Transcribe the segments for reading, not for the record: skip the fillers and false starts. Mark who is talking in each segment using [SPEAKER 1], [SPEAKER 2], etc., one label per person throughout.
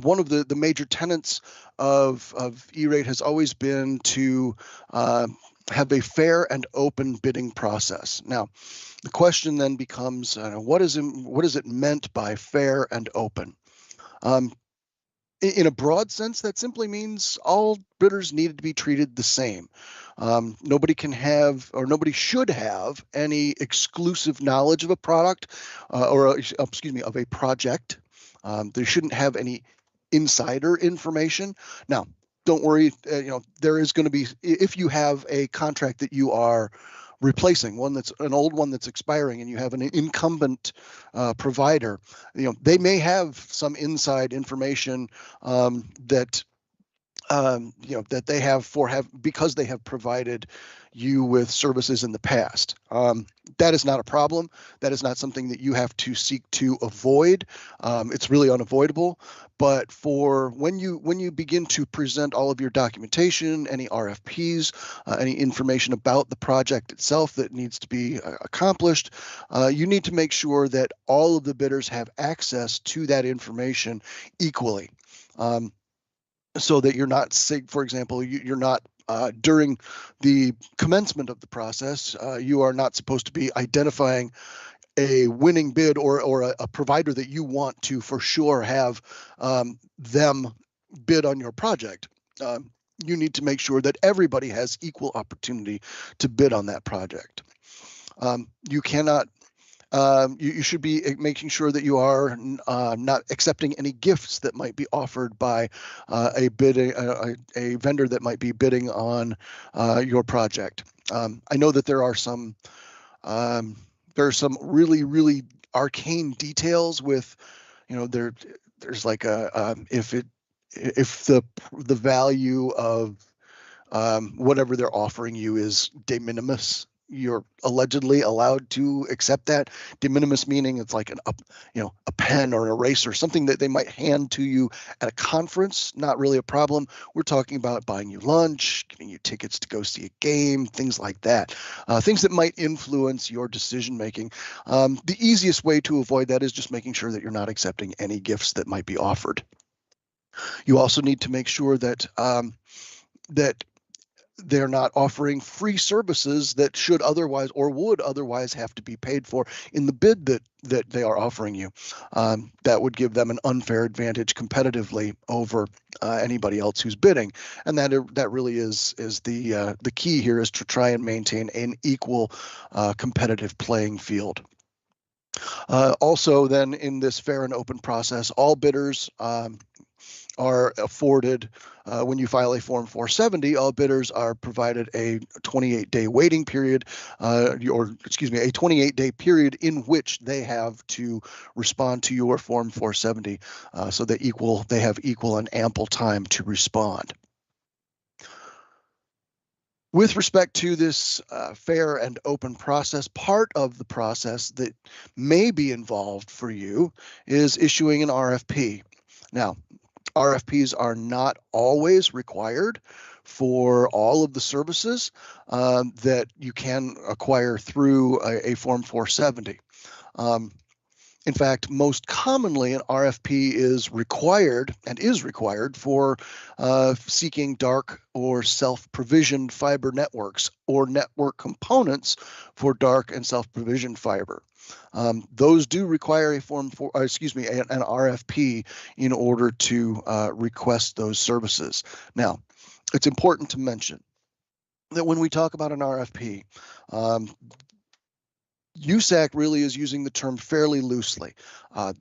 [SPEAKER 1] one of the major tenets of E-Rate has always been to have a fair and open bidding process. Now, the question then becomes, what is it meant by fair and open? In a broad sense, that simply means all bidders needed to be treated the same. Nobody can have, or nobody should have, any exclusive knowledge of a product, of a project. They shouldn't have any insider information. Now, don't worry, there is going to be, if you have a contract that you are replacing, one that's an old one that's expiring, and you have an incumbent provider, they may have some inside information that that they have because they have provided you with services in the past. That is not a problem. That is not something that you have to seek to avoid. It's really unavoidable. But for when you begin to present all of your documentation, any RFPs, any information about the project itself that needs to be accomplished, you need to make sure that all of the bidders have access to that information equally. So that you're not, say, for example, you're not during the commencement of the process, you are not supposed to be identifying a winning bid or a provider that you want to for sure have them bid on your project. You need to make sure that everybody has equal opportunity to bid on that project. You cannot you should be making sure that you are not accepting any gifts that might be offered by a vendor that might be bidding on your project. I know that there are some really, really arcane details with, there's like if the value of whatever they're offering you is de minimis, you're allegedly allowed to accept that. De minimis meaning it's like a pen or an eraser, something that they might hand to you at a conference. Not really a problem. We're talking about buying you lunch, giving you tickets to go see a game, things like that. Things that might influence your decision making. The easiest way to avoid that is just making sure that you're not accepting any gifts that might be offered. You also need to make sure that that they're not offering free services that should otherwise or would otherwise have to be paid for in the bid that they are offering you. That would give them an unfair advantage competitively over anybody else who's bidding, and that really is the key here, is to try and maintain an equal competitive playing field. Also, then, in this fair and open process, all bidders are afforded, when you file a Form 470, all bidders are provided a 28-day waiting period, a 28-day period in which they have to respond to your Form 470, so that they have equal and ample time to respond. With respect to this fair and open process, part of the process that may be involved for you is issuing an RFP. Now, RFPs are not always required for all of the services that you can acquire through a Form 470. In fact, most commonly, an RFP is required for seeking dark or self-provisioned fiber networks or network components for dark and self-provisioned fiber. Those do require an RFP in order to request those services. Now, it's important to mention that when we talk about an RFP, USAC really is using the term fairly loosely.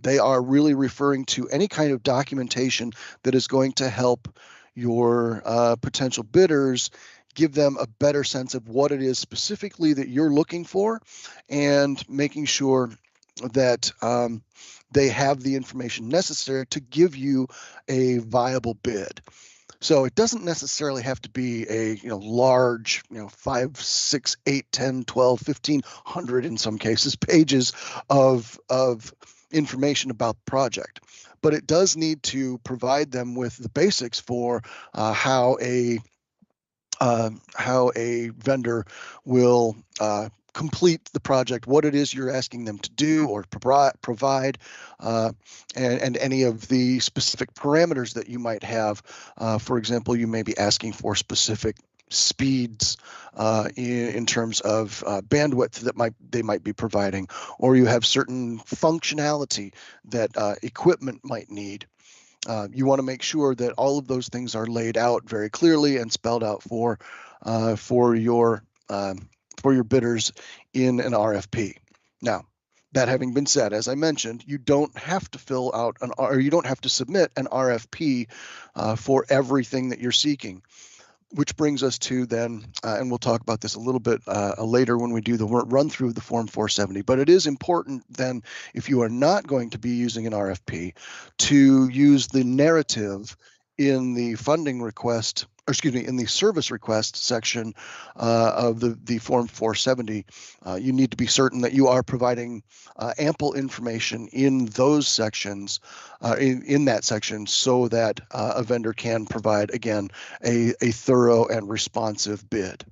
[SPEAKER 1] They are really referring to any kind of documentation that is going to help your potential bidders, give them a better sense of what it is specifically that you're looking for, and making sure that they have the information necessary to give you a viable bid. So it doesn't necessarily have to be a large 5, 6, 8, 10, 12, 1,500 in some cases pages of information about the project, but it does need to provide them with the basics for how a vendor will complete the project, what it is you're asking them to do or provide, and any of the specific parameters that you might have. For example, you may be asking for specific speeds in terms of bandwidth that they might be providing, or you have certain functionality that equipment might need. You want to make sure that all of those things are laid out very clearly and spelled out for your bidders in an RFP. Now, that having been said, as I mentioned, you don't have to fill out you don't have to submit an RFP for everything that you're seeking. Which brings us to then, and we'll talk about this a little bit later when we do the run through the Form 470, but it is important then, if you are not going to be using an RFP, to use the narrative in the funding request, or excuse me, in the service request section of the Form 470. You need to be certain that you are providing ample information in those sections, in that section, so that a vendor can provide, again, a thorough and responsive bid.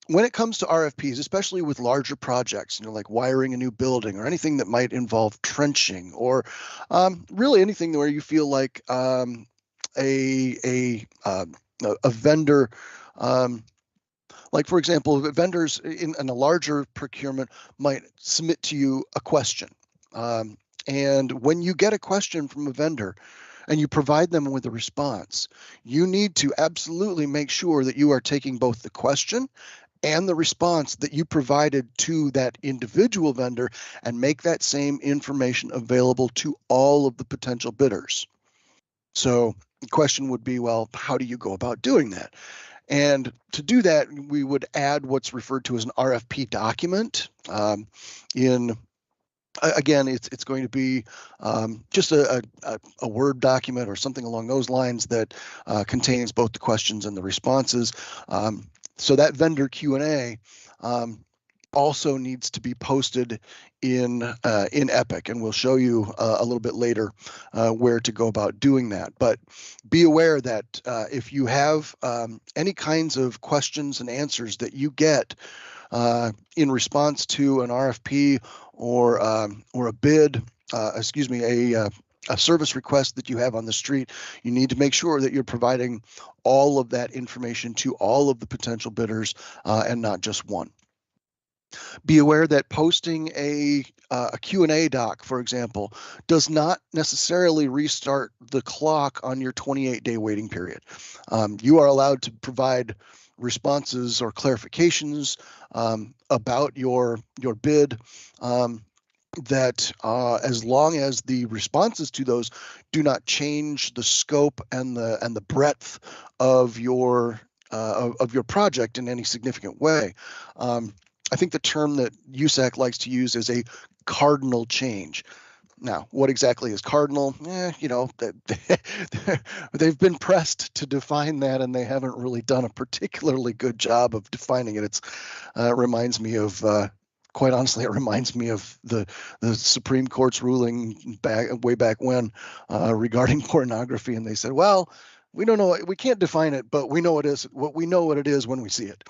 [SPEAKER 1] When it comes to RFPs, especially with larger projects, like wiring a new building or anything that might involve trenching, or really anything where you feel like a vendor, like for example, vendors in a larger procurement might submit to you a question. And when you get a question from a vendor and you provide them with a response, you need to absolutely make sure that you are taking both the question and the response that you provided to that individual vendor and make that same information available to all of the potential bidders. So the question would be, well, how do you go about doing that? And to do that, we would add what's referred to as an RFP document. Again, it's going to be just a Word document or something along those lines that contains both the questions and the responses. So that vendor Q&A also needs to be posted in Epic, and we'll show you a little bit later where to go about doing that. But be aware that if you have any kinds of questions and answers that you get in response to an RFP or a bid, a service request that you have on the street, you need to make sure that you're providing all of that information to all of the potential bidders and not just one. Be aware that posting a Q&A doc, for example, does not necessarily restart the clock on your 28-day waiting period. You are allowed to provide responses or clarifications about your bid that as long as the responses to those do not change the scope and the breadth of your project in any significant way. I think the term that USAC likes to use is a cardinal change. Now, what exactly is cardinal? They've been pressed to define that, and they haven't really done a particularly good job of defining it. It reminds me of, quite honestly, it reminds me of the Supreme Court's ruling way back when regarding pornography, and they said, well, we don't know, we can't define it, but we know it is. We know what it is when we see it.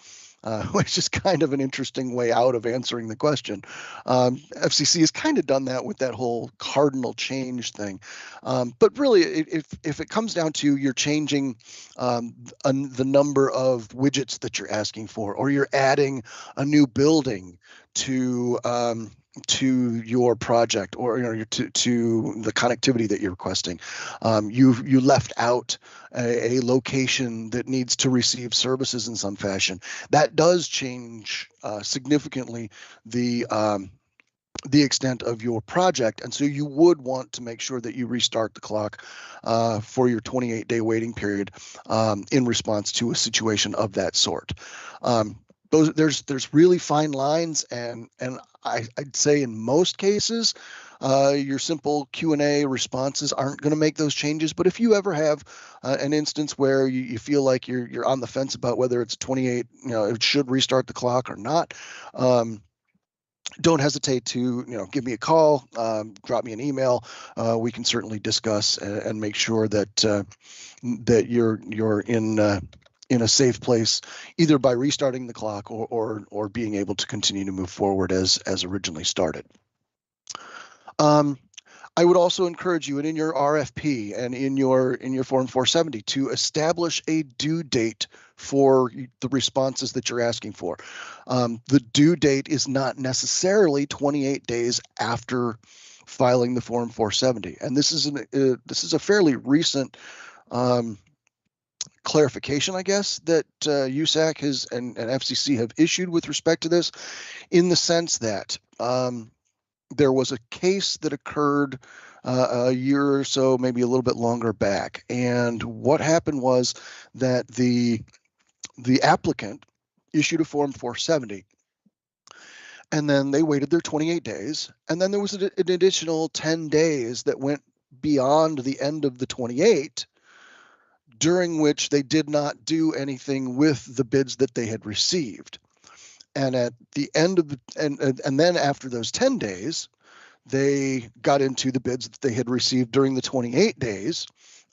[SPEAKER 1] Which is kind of an interesting way out of answering the question. FCC has kind of done that with that whole cardinal change thing. But really, if it comes down to you're changing the number of widgets that you're asking for, or you're adding a new building to your project, or to the connectivity that you're requesting, you left out a location that needs to receive services in some fashion, that does change significantly the extent of your project, and so you would want to make sure that you restart the clock for your 28-day waiting period in response to a situation of that sort. There's really fine lines, and I'd say in most cases, your simple Q&A responses aren't going to make those changes. But if you ever have an instance where you feel like you're on the fence about whether it's 28, it should restart the clock or not, don't hesitate to give me a call, drop me an email. We can certainly discuss and make sure that that you're in a safe place, either by restarting the clock or being able to continue to move forward as originally started. I would also encourage you, and in your RFP and in your Form 470, to establish a due date for the responses that you're asking for. The due date is not necessarily 28 days after filing the Form 470, and this is a fairly recent clarification, I guess, that USAC has and FCC have issued with respect to this, in the sense that there was a case that occurred a year or so, maybe a little bit longer back, and what happened was that the applicant issued a Form 470, and then they waited their 28 days, and then there was an additional 10 days that went beyond the end of the 28, during which they did not do anything with the bids that they had received. And at the end of the and then after those 10 days, they got into the bids that they had received during the 28 days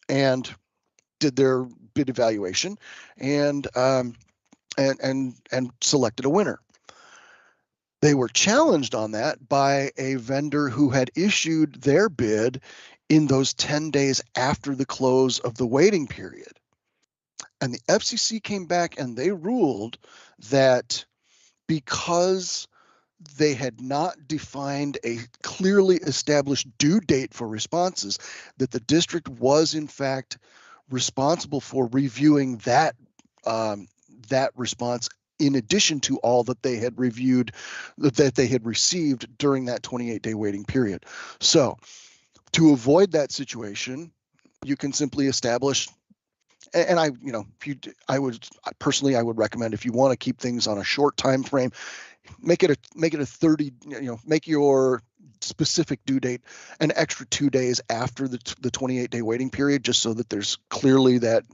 [SPEAKER 1] and did their bid evaluation and selected a winner. They were challenged on that by a vendor who had issued their bid in those 10 days after the close of the waiting period. And the FCC came back and they ruled that because they had not defined a clearly established due date for responses, that the district was in fact responsible for reviewing that response in addition to all that they had reviewed, that they had received during that 28-day waiting period. So to avoid that situation, you can simply establish, and I would recommend, if you want to keep things on a short time frame, make it a 30, make your specific due date an extra 2 days after the 28-day waiting period, just so that there's clearly that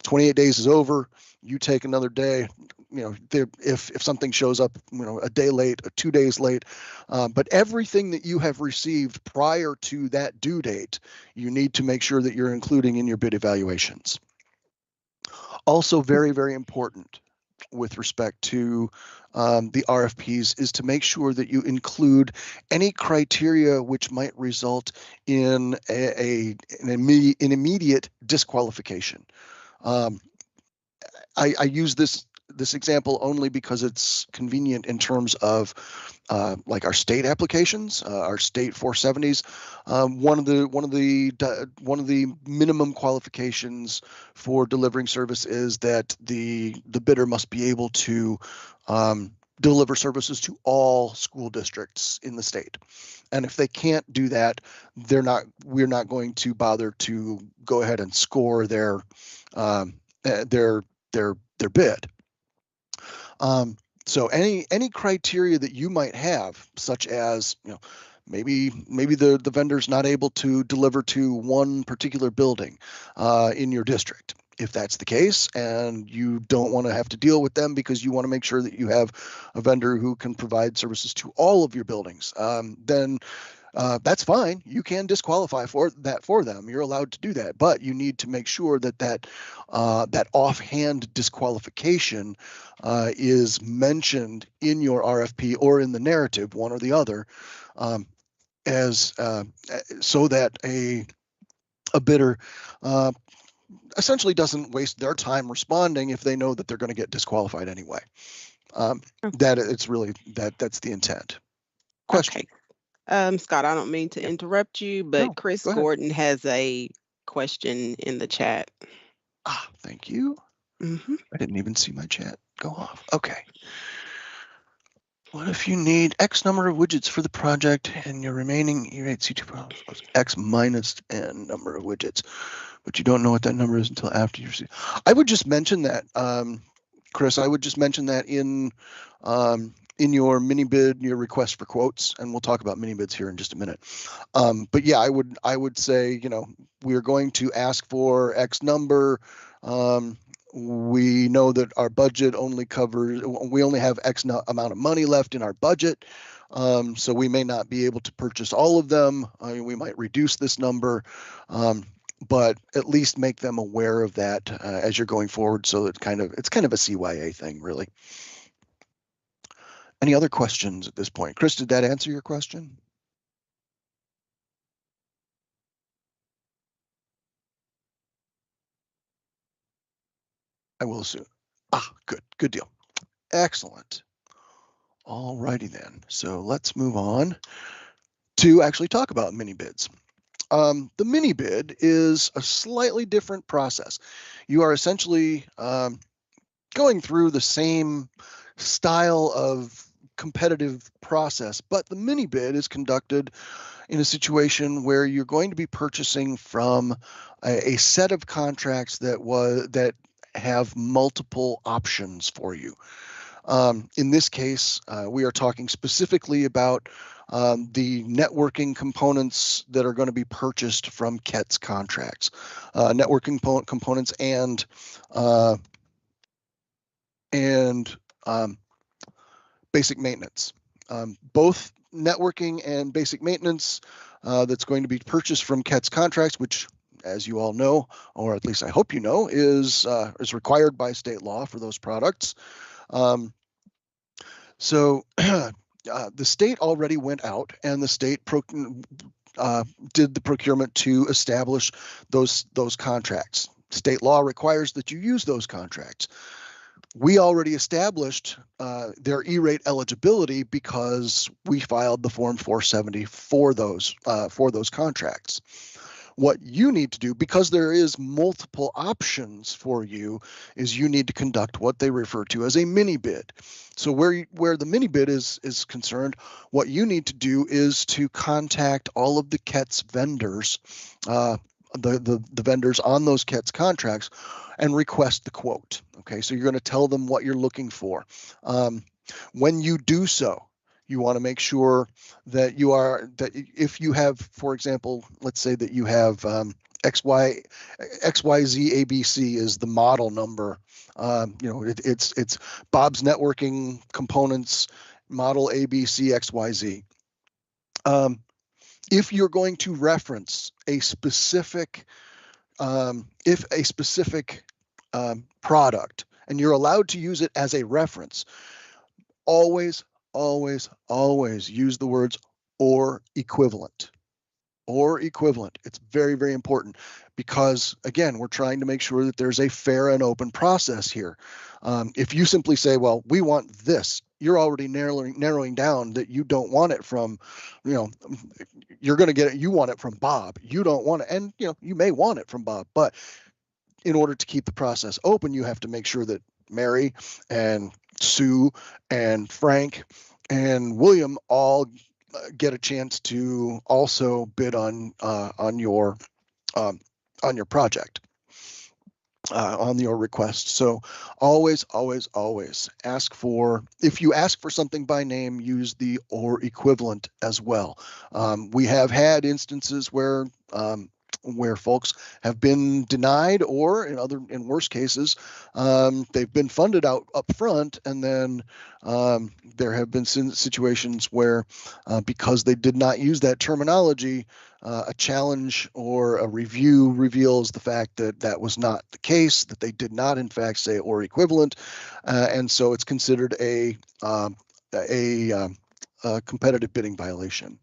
[SPEAKER 1] 28 days is over, you take another day, if something shows up a day late, 2 days late, but everything that you have received prior to that due date, you need to make sure that you're including in your bid evaluations. Also very, very important with respect to the RFPs is to make sure that you include any criteria which might result in an immediate disqualification. I use this example only because it's convenient in terms of like our state applications, our state 470s. One of the minimum qualifications for delivering service is that the bidder must be able to deliver services to all school districts in the state. And if they can't do that, we're not going to bother to go ahead and score their bid. So any criteria that you might have, such as maybe the vendor's not able to deliver to one particular building in your district. If that's the case and you don't want to have to deal with them because you want to make sure that you have a vendor who can provide services to all of your buildings, then that's fine. You can disqualify for them. You're allowed to do that, but you need to make sure that offhand disqualification is mentioned in your RFP or in the narrative, one or the other, so that a bidder essentially doesn't waste their time responding if they know that they're going to get disqualified anyway. That it's really that's the intent. Question.
[SPEAKER 2] Okay. Scott, I don't mean to interrupt you, but
[SPEAKER 1] No,
[SPEAKER 2] Chris
[SPEAKER 1] go ahead.
[SPEAKER 2] Gordon has a question in the chat.
[SPEAKER 1] Thank you.
[SPEAKER 2] Mhm.
[SPEAKER 1] I didn't even see my chat go off. Okay. What if you need X number of widgets for the project and your remaining E8 C2 problems was X minus N number of widgets, but you don't know what that number is until after you receive? I would just mention that, Chris, I would just mention that in your mini bid, your request for quotes, and we'll talk about mini bids here in just a minute. But yeah, I would say, we're going to ask for X number. We know that our budget we only have X amount of money left in our budget. So we may not be able to purchase all of them. We might reduce this number. but at least make them aware of that as you're going forward, so that it's kind of a CYA thing, really. Any other questions at this point? Chris, did that answer your question? I will assume. Good deal. Excellent. All righty then. So let's move on to actually talk about mini bids. The mini bid is a slightly different process. You are essentially going through the same style of competitive process, but the mini bid is conducted in a situation where you're going to be purchasing from a set of contracts that have multiple options for you. In this case, we are talking specifically about the networking components that are going to be purchased from KETS contracts, networking components and basic maintenance. Both networking and basic maintenance that's going to be purchased from KETS contracts, which, as you all know, or at least I hope you know, is required by state law for those products. So the state already went out, and the state did the procurement to establish those contracts. State law requires that you use those contracts. We already established their E-rate eligibility because we filed the Form 470 for those contracts. What you need to do, because there is multiple options for you, is you need to conduct what they refer to as a mini bid. So where the mini bid is concerned, what you need to do is to contact all of the KETS vendors, the vendors on those KETS contracts, and request the quote. Okay, so you're going to tell them what you're looking for. When you do so, you want to make sure that if you have, for example, let's say that you have XYZ ABC is the model number. It's Bob's Networking Components model ABC XYZ. If you're going to reference a specific product, and you're allowed to use it as a reference, always use the words or equivalent. Or equivalent. It's very, very important, because again, we're trying to make sure that there's a fair and open process here. If you simply say, well, we want this, you're already narrowing down that you don't want it from, you're going to get it, you want it from Bob. You don't want it, and you may want it from Bob, but in order to keep the process open, you have to make sure that Mary and Sue and Frank and William all get a chance to also bid on your project, on your request. So always ask for, if you ask for something by name, use the or equivalent as well. We have had instances where folks have been denied, or in worse cases, they've been funded up front, and then there have been situations where because they did not use that terminology, a challenge or a review reveals the fact that that was not the case, that they did not in fact say or equivalent, and so it's considered a competitive bidding violation.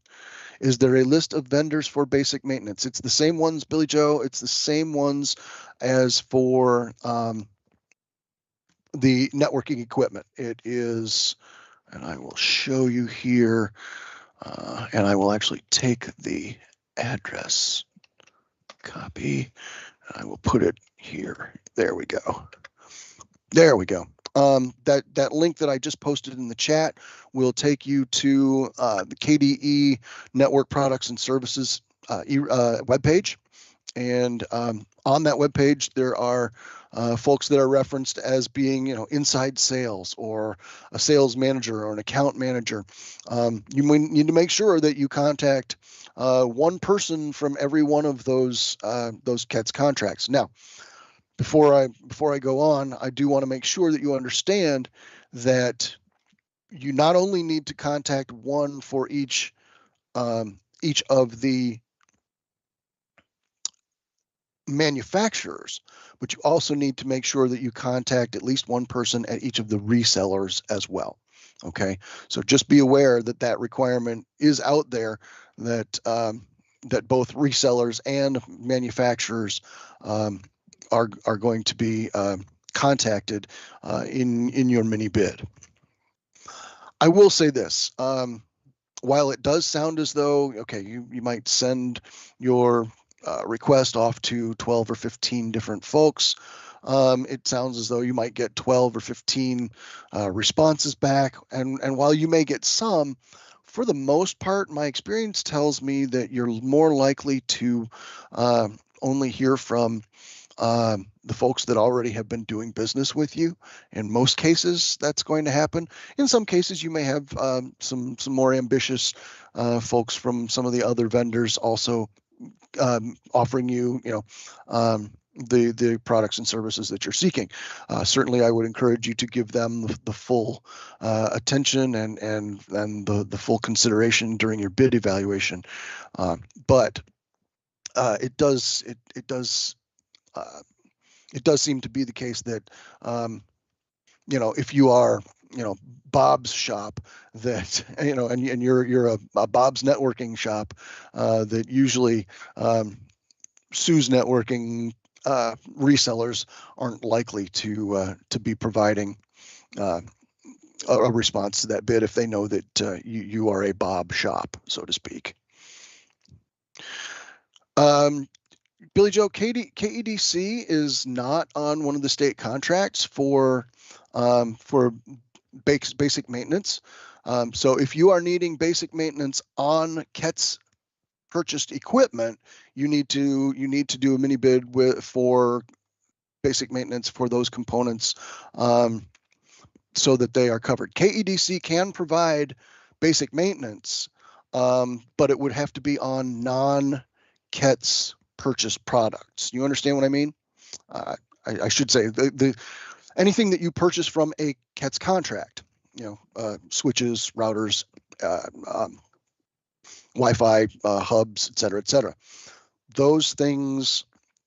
[SPEAKER 1] Is there a list of vendors for basic maintenance? It's the same ones, Billy Joe. It's the same ones as for the networking equipment. It is, and I will show you here, and I will actually take the address copy, and I will put it here. There we go. There we go. That link that I just posted in the chat will take you to the KDE Network Products and Services webpage. And on that webpage, there are folks that are referenced as being, inside sales, or a sales manager, or an account manager. You need to make sure that you contact one person from every one of those KETS contracts. Now, before I go on, I do want to make sure that you understand that you not only need to contact one for each of the manufacturers, but you also need to make sure that you contact at least one person at each of the resellers as well. Okay, so just be aware that that requirement is out there, that that both resellers and manufacturers are going to be contacted in your mini bid. I will say this. While it does sound as though, okay, you might send your request off to 12 or 15 different folks, it sounds as though you might get 12 or 15 responses back. And while you may get some, for the most part, my experience tells me that you're more likely to only hear from the folks that already have been doing business with you. In most cases, that's going to happen. In some cases, you may have some more ambitious folks from some of the other vendors also offering you, the products and services that you're seeking. Certainly, I would encourage you to give them the full attention and the full consideration during your bid evaluation. But it does seem to be the case that, if you are, Bob's shop, that, and you're a Bob's networking shop, that usually Sue's networking resellers aren't likely to be providing a response to that bid if they know that you are a Bob shop, so to speak. Billy Joe, KEDC is not on one of the state contracts for basic maintenance. So if you are needing basic maintenance on KETS purchased equipment, you need to do a mini bid for basic maintenance for those components, so that they are covered. KEDC can provide basic maintenance, but it would have to be on non-KETS purchased products. You understand what I mean? I should say the anything that you purchase from a KETS contract, switches, routers, Wi-Fi hubs, et cetera, those things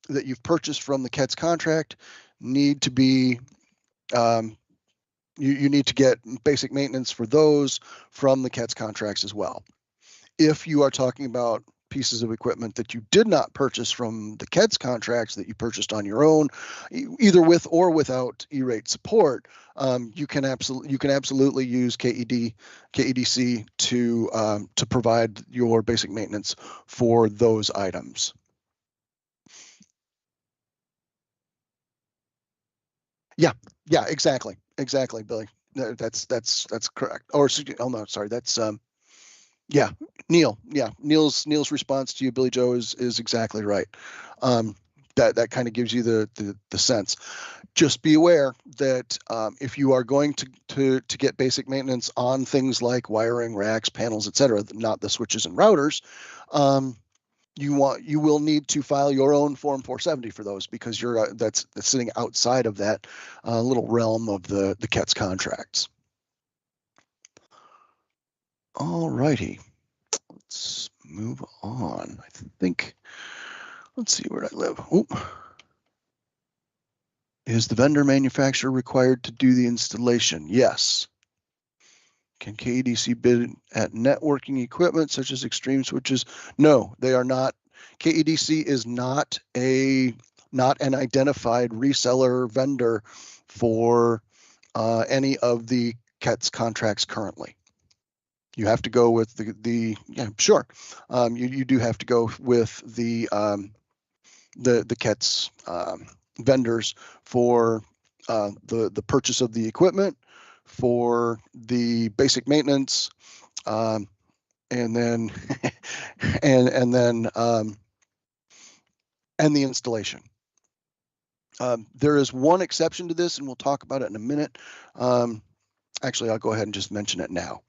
[SPEAKER 1] that you've purchased from the KETS contract need to be, you need to get basic maintenance for those from the KETS contracts as well. If you are talking about pieces of equipment that you did not purchase from the KEDS contracts, that you purchased on your own, either with or without E-rate support, you can absolutely use KEDC to provide your basic maintenance for those items. Yeah, exactly, Billy. That's correct. Or oh no, sorry, that's yeah, Neil. Yeah, Neil's response to you, Billy Joe, is exactly right. That kind of gives you the sense. Just be aware that if you are going to get basic maintenance on things like wiring, racks, panels, etc., not the switches and routers, you will need to file your own Form 470 for those, because that's sitting outside of that little realm of the KETS contracts. All righty, let's move on. I think, let's see where I live. Oop. Is the vendor manufacturer required to do the installation? Yes. Can KEDC bid at networking equipment such as Extreme switches? No, they are not. KEDC is not an identified reseller vendor for any of the KETS contracts currently. You have to go with the yeah, sure. You do have to go with the KETS vendors for the purchase of the equipment, for the basic maintenance, and then and the installation. There is one exception to this, and we'll talk about it in a minute. Actually, I'll go ahead and just mention it now.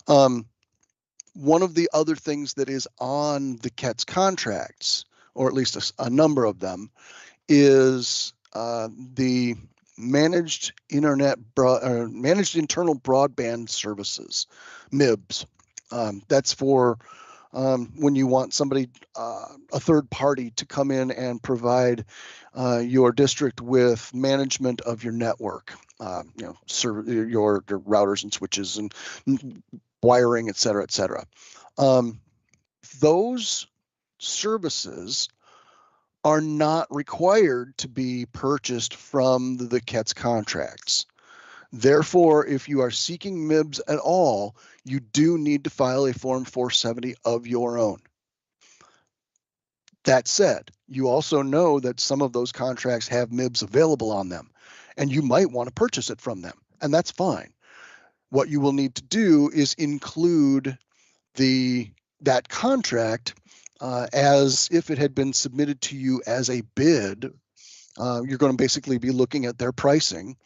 [SPEAKER 1] One of the other things that is on the KETS contracts, or at least a number of them, is the managed internal broadband services, MIBS. That's for when you want somebody, a third party, to come in and provide your district with management of your network, serve your routers and switches and wiring, et cetera, et cetera. Those services are not required to be purchased from the CETS contracts. Therefore, if you are seeking MIBs at all, you do need to file a Form 470 of your own. That said, you also know that some of those contracts have MIBs available on them, and you might want to purchase it from them, and that's fine. What you will need to do is include that contract as if it had been submitted to you as a bid. You're going to basically be looking at their pricing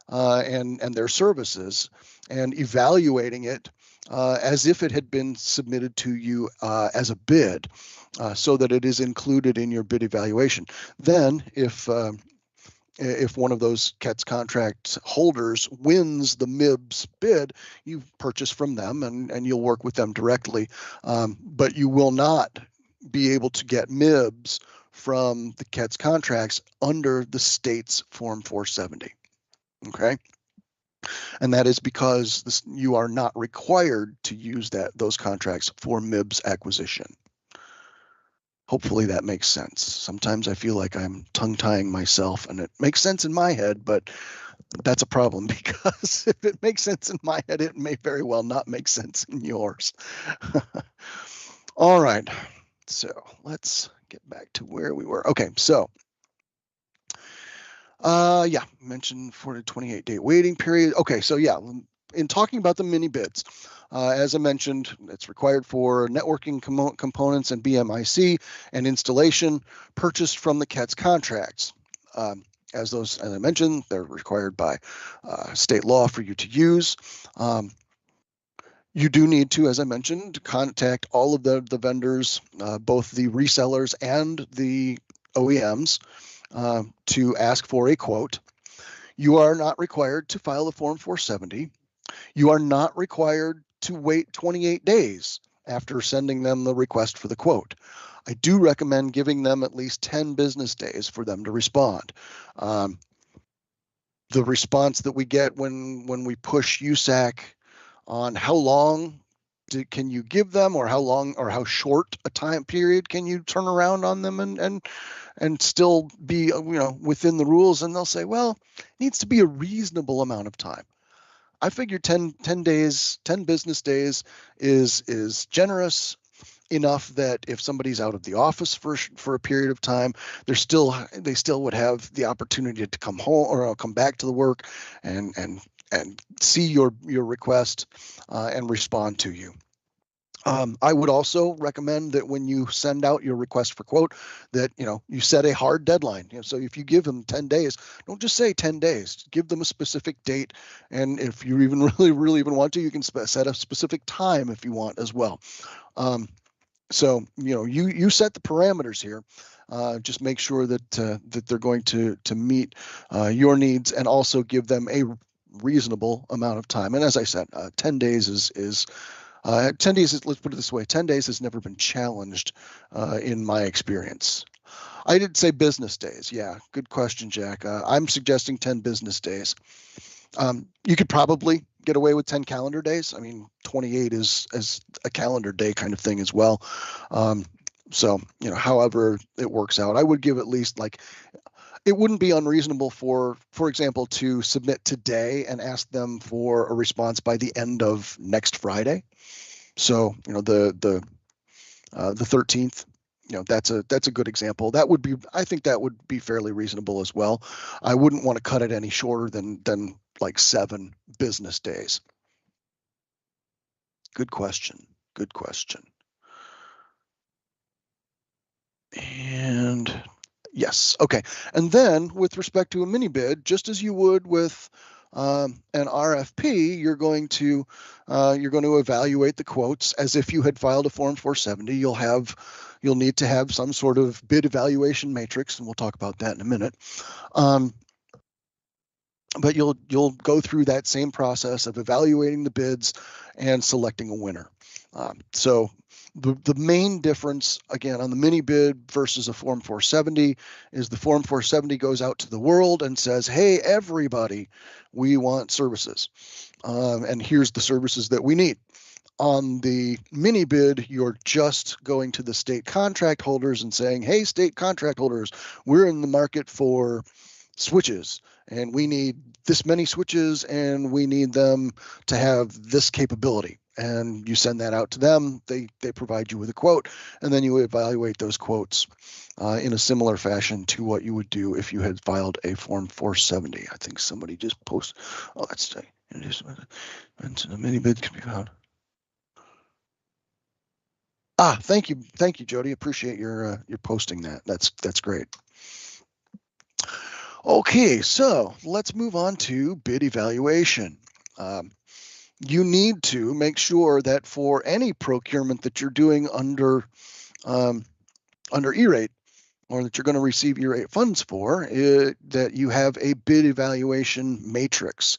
[SPEAKER 1] and their services and evaluating it as if it had been submitted to you as a bid, so that it is included in your bid evaluation. Then if one of those CETS contract holders wins the MIBS bid, you purchase from them and you'll work with them directly, but you will not be able to get MIBS from the CETS contracts under the state's Form 470. Okay, and that is because you are not required to use those contracts for MIBS acquisition. Hopefully that makes sense. Sometimes I feel like I'm tongue-tying myself, and it makes sense in my head, but that's a problem, because if it makes sense in my head, it may very well not make sense in yours. All right, so let's get back to where we were. Okay, so yeah, mentioned 4 to 28 day waiting period. Okay, so yeah, in talking about the mini bids, as I mentioned, it's required for networking components and BMIC and installation purchased from the CETS contracts. As I mentioned, they're required by state law for you to use. You do need to, as I mentioned, contact all of the vendors, both the resellers and the OEMs, to ask for a quote. You are not required to file a Form 470. You are not required to wait 28 days after sending them the request for the quote. I do recommend giving them at least 10 business days for them to respond. The response that we get when we push USAC on how long can you give them, or how long or how short a time period can you turn around on them and still be within the rules, and they'll say, well, it needs to be a reasonable amount of time. I figure 10 days, 10 business days is generous enough that if somebody's out of the office for a period of time, they still would have the opportunity to come home or come back to the work and see your request and respond to you. I would also recommend that when you send out your request for quote, that you set a hard deadline. So if you give them 10 days, don't just say 10 days. Give them a specific date, and if you even really even want to, you can set a specific time if you want as well. So you set the parameters here. Just make sure that that they're going to meet your needs, and also give them a reasonable amount of time. And as I said, 10 days is 10 days, let's put it this way, 10 days has never been challenged in my experience. I did say business days. Yeah, good question, Jack. I'm suggesting 10 business days. You could probably get away with 10 calendar days. I mean, 28 is a calendar day kind of thing as well. So, however it works out, I would give at least, like, it wouldn't be unreasonable for example, to submit today and ask them for a response by the end of next Friday. So, the 13th, that's a good example. I think that would be fairly reasonable as well. I wouldn't want to cut it any shorter than like 7 business days. Good question. Good question. And yes, okay. And then with respect to a mini bid, just as you would with an RFP, you're going to evaluate the quotes as if you had filed a Form 470. You'll need to have some sort of bid evaluation matrix, and we'll talk about that in a minute. But you'll go through that same process of evaluating the bids and selecting a winner. So The main difference, again, on the mini bid versus a Form 470 is the Form 470 goes out to the world and says, hey, everybody, we want services. And here's the services that we need. On the mini bid, you're just going to the state contract holders and saying, hey, state contract holders, we're in the market for switches and we need this many switches and we need them to have this capability. And you send that out to them, they provide you with a quote, and then you evaluate those quotes in a similar fashion to what you would do if you had filed a Form 470. I think somebody just posted, oh, let's say, a mini bid can be found. Thank you, Jody. Appreciate your posting that. That's great. Okay, so let's move on to bid evaluation. You need to make sure that for any procurement that you're doing under E-rate, or that you're going to receive E-rate funds for, that you have a bid evaluation matrix.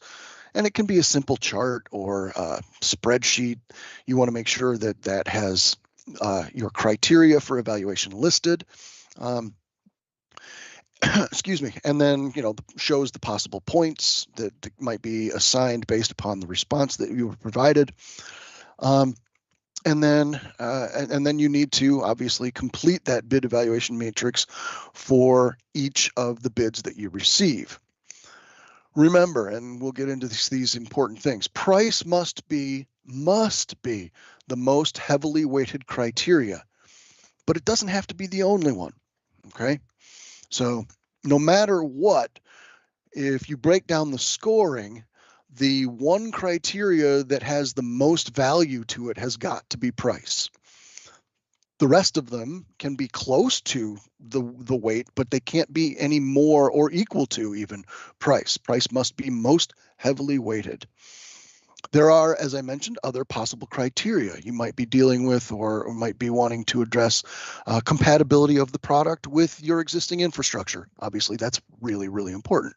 [SPEAKER 1] And it can be a simple chart or a spreadsheet. You want to make sure that that has your criteria for evaluation listed. Excuse me, and then, shows the possible points that might be assigned based upon the response that you were provided. And then you need to obviously complete that bid evaluation matrix for each of the bids that you receive. Remember, and we'll get into these important things, price must be the most heavily weighted criteria, but it doesn't have to be the only one, okay? So no matter what, if you break down the scoring, the one criteria that has the most value to it has got to be price. The rest of them can be close to the weight, but they can't be any more or equal to even price. Price must be most heavily weighted. There are, as I mentioned, other possible criteria you might be dealing with or might be wanting to address. Compatibility of the product with your existing infrastructure. Obviously, that's really, really important.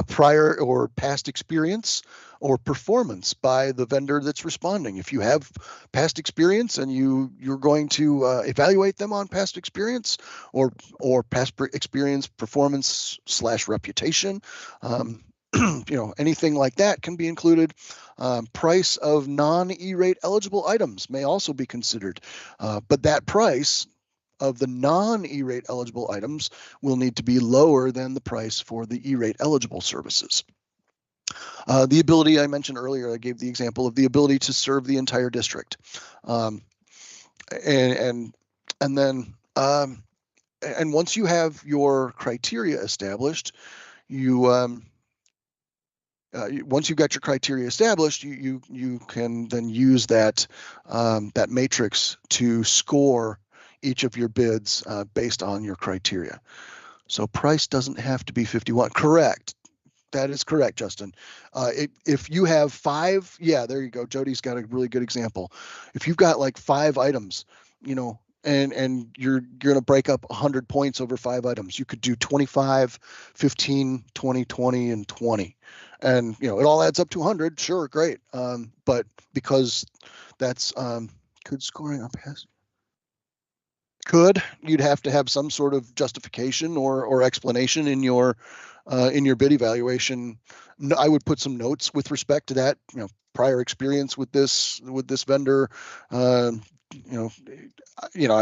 [SPEAKER 1] Prior or past experience or performance by the vendor that's responding. If you have past experience and you're going to evaluate them on past experience or past experience, performance / reputation, anything like that can be included. Price of non-E-rate eligible items may also be considered, but that price of the non-E-rate eligible items will need to be lower than the price for the E-rate eligible services. The ability I mentioned earlier, I gave the example of the ability to serve the entire district, and then once you have your criteria established, once you've got your criteria established, you can then use that that matrix to score each of your bids based on your criteria. So price doesn't have to be 51. Correct. That is correct, Justin. If you have 5, yeah, there you go. Jody's got a really good example. If you've got like 5 items, and you're going to break up 100 points over 5 items, you could do 25, 15, 20, 20, and 20. And, it all adds up to 100. Sure, great. But because that's could scoring on pass. You'd have to have some sort of justification or explanation in your bid evaluation. I would put some notes with respect to that, prior experience with this vendor. I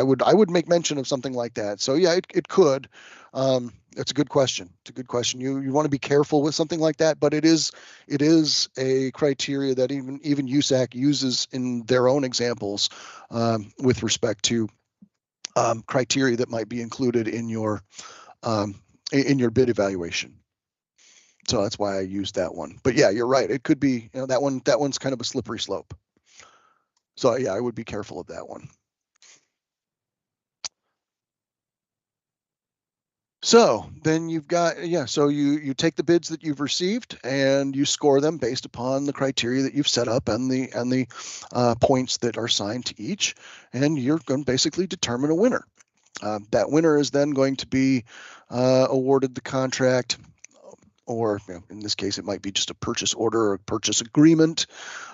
[SPEAKER 1] would make mention of something like that. So yeah, it could. It's a good question. It's a good question. You want to be careful with something like that, but it is a criteria that even USAC uses in their own examples with respect to criteria that might be included in your bid evaluation. So that's why I used that one. But yeah, you're right. It could be, that one's kind of a slippery slope. So yeah, I would be careful of that one. So then you've got, so you take the bids that you've received and you score them based upon the criteria that you've set up and the points that are assigned to each, and you're going to basically determine a winner. That winner is then going to be awarded the contract, or in this case, it might be just a purchase order or a purchase agreement.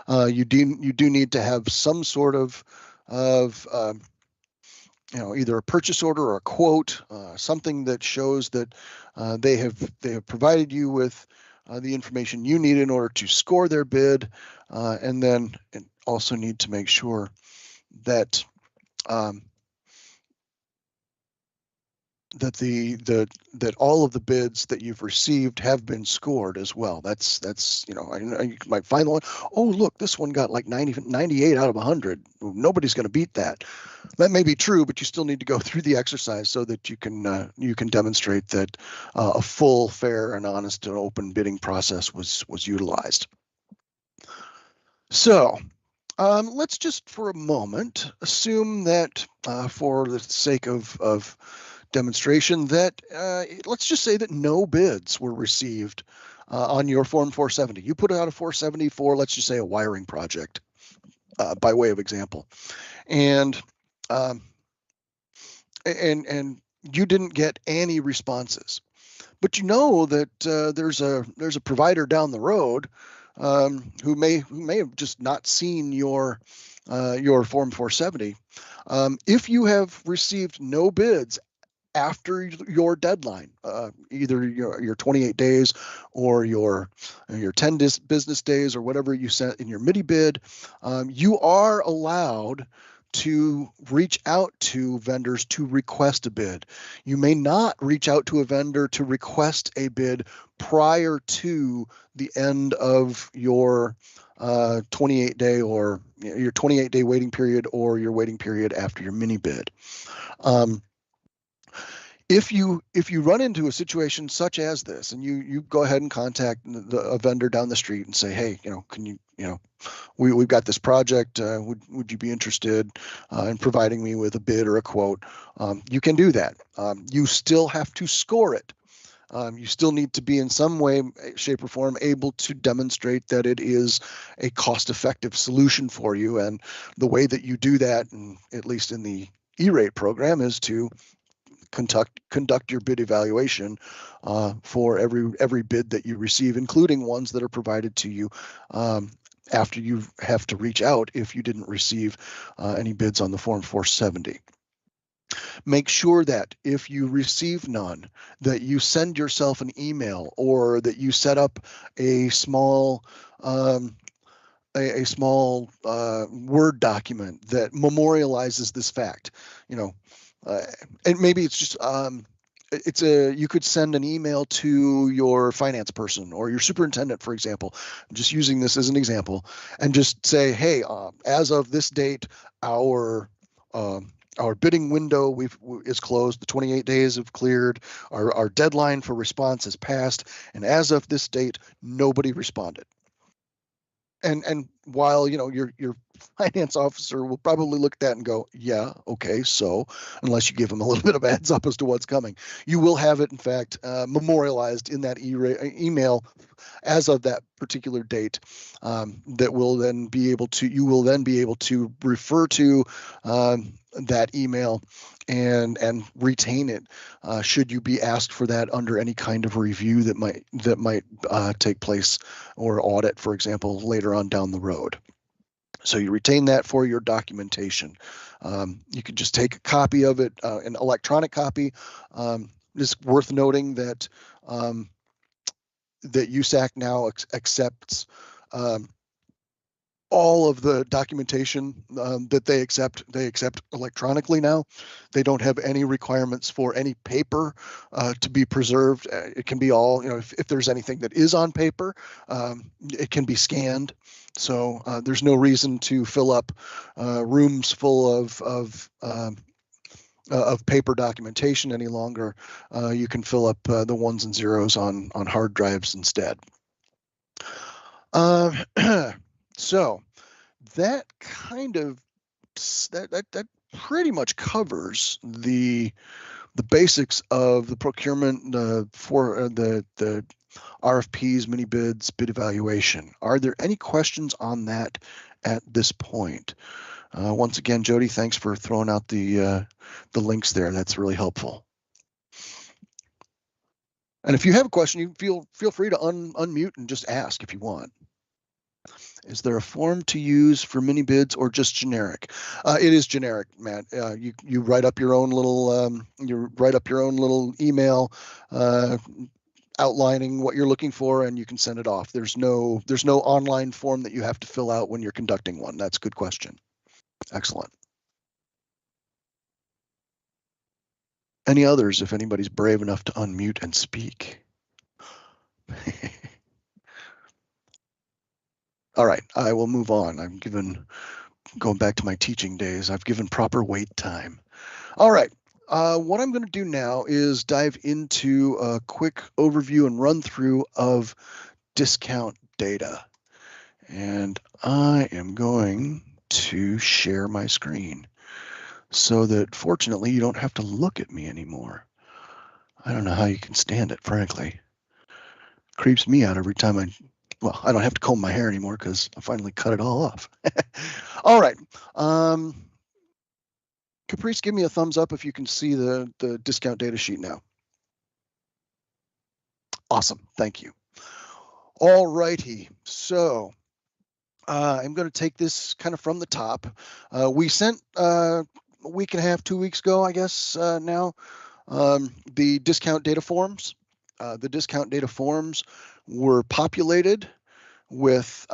[SPEAKER 1] You do need to have some sort of of either a purchase order or a quote, something that shows that they have provided you with the information you need in order to score their bid, and then also need to make sure that that all of the bids that you've received have been scored as well. That's you might find one. Oh, look, this one got like 98 out of 100. Nobody's going to beat that. That may be true, but you still need to go through the exercise so that you can demonstrate that a full, fair, and honest and open bidding process was utilized. So let's just for a moment assume that for the sake of demonstration that let's just say that no bids were received on your Form 470. You put out a 470 for, let's just say, a wiring project by way of example, and you didn't get any responses, but you know that there's a provider down the road who may have just not seen your Form 470. If you have received no bids after your deadline, either your 28 days or your 10 business days or whatever you sent in your MIDI bid, you are allowed to reach out to vendors to request a bid. You may not reach out to a vendor to request a bid prior to the end of your 28-day or your 28-day waiting period or your waiting period after your mini bid. If you run into a situation such as this, and you go ahead and contact a vendor down the street and say, hey, can you, we've got this project. Would you be interested in providing me with a bid or a quote? You can do that. You still have to score it. You still need to be in some way, shape, or form able to demonstrate that it is a cost-effective solution for you. And the way that you do that, and at least in the E-rate program, is to conduct your bid evaluation for every bid that you receive, including ones that are provided to you after you have to reach out if you didn't receive any bids on the Form 470. Make sure that if you receive none, that you send yourself an email or that you set up a small Word document that memorializes this fact. And maybe it's just you could send an email to your finance person or your superintendent, for example, just using this as an example, and just say, hey, as of this date, our bidding window is closed. The 28 days have cleared. Our deadline for response has passed, and as of this date, nobody responded. And while your finance officer will probably look at that and go, yeah, okay, so unless you give them a little bit of a heads up as to what's coming, you will have it in fact memorialized in that email as of that particular date. That will then be able to refer to that email and retain it should you be asked for that under any kind of review that might take place, or audit, for example, later on down the road. So you retain that for your documentation. You can just take a copy of it, an electronic copy. It's worth noting that that USAC now accepts all of the documentation that they accept electronically now. They don't have any requirements for any paper to be preserved. It can be all, if there's anything that is on paper, it can be scanned. So there's no reason to fill up rooms full of paper documentation any longer. You can fill up the ones and zeros on hard drives instead. So that kind of that pretty much covers the basics of the procurement for the RFPs, mini bids, bid evaluation. Are there any questions on that at this point? Once again, Jody, thanks for throwing out the links there. That's really helpful. And if you have a question, you feel free to unmute and just ask if you want. Is there a form to use for mini bids or just generic? It is generic, Matt. You write up your own little email outlining what you're looking for, and you can send it off. There's no online form that you have to fill out when you're conducting one. That's a good question. Excellent. Any others, if anybody's brave enough to unmute and speak? All right, I will move on. Going back to my teaching days, I've given proper wait time. All right, what I'm going to do now is dive into a quick overview and run through of discount data. And I am going to share my screen so that fortunately you don't have to look at me anymore. I don't know how you can stand it, frankly. Creeps me out every time I don't have to comb my hair anymore because I finally cut it all off. All right. Caprice, give me a thumbs up if you can see the discount data sheet now. Awesome, thank you. All righty, so I'm going to take this kind of from the top. We sent a week and a half, 2 weeks ago, I guess now, the discount data forms. The discount data forms were populated with,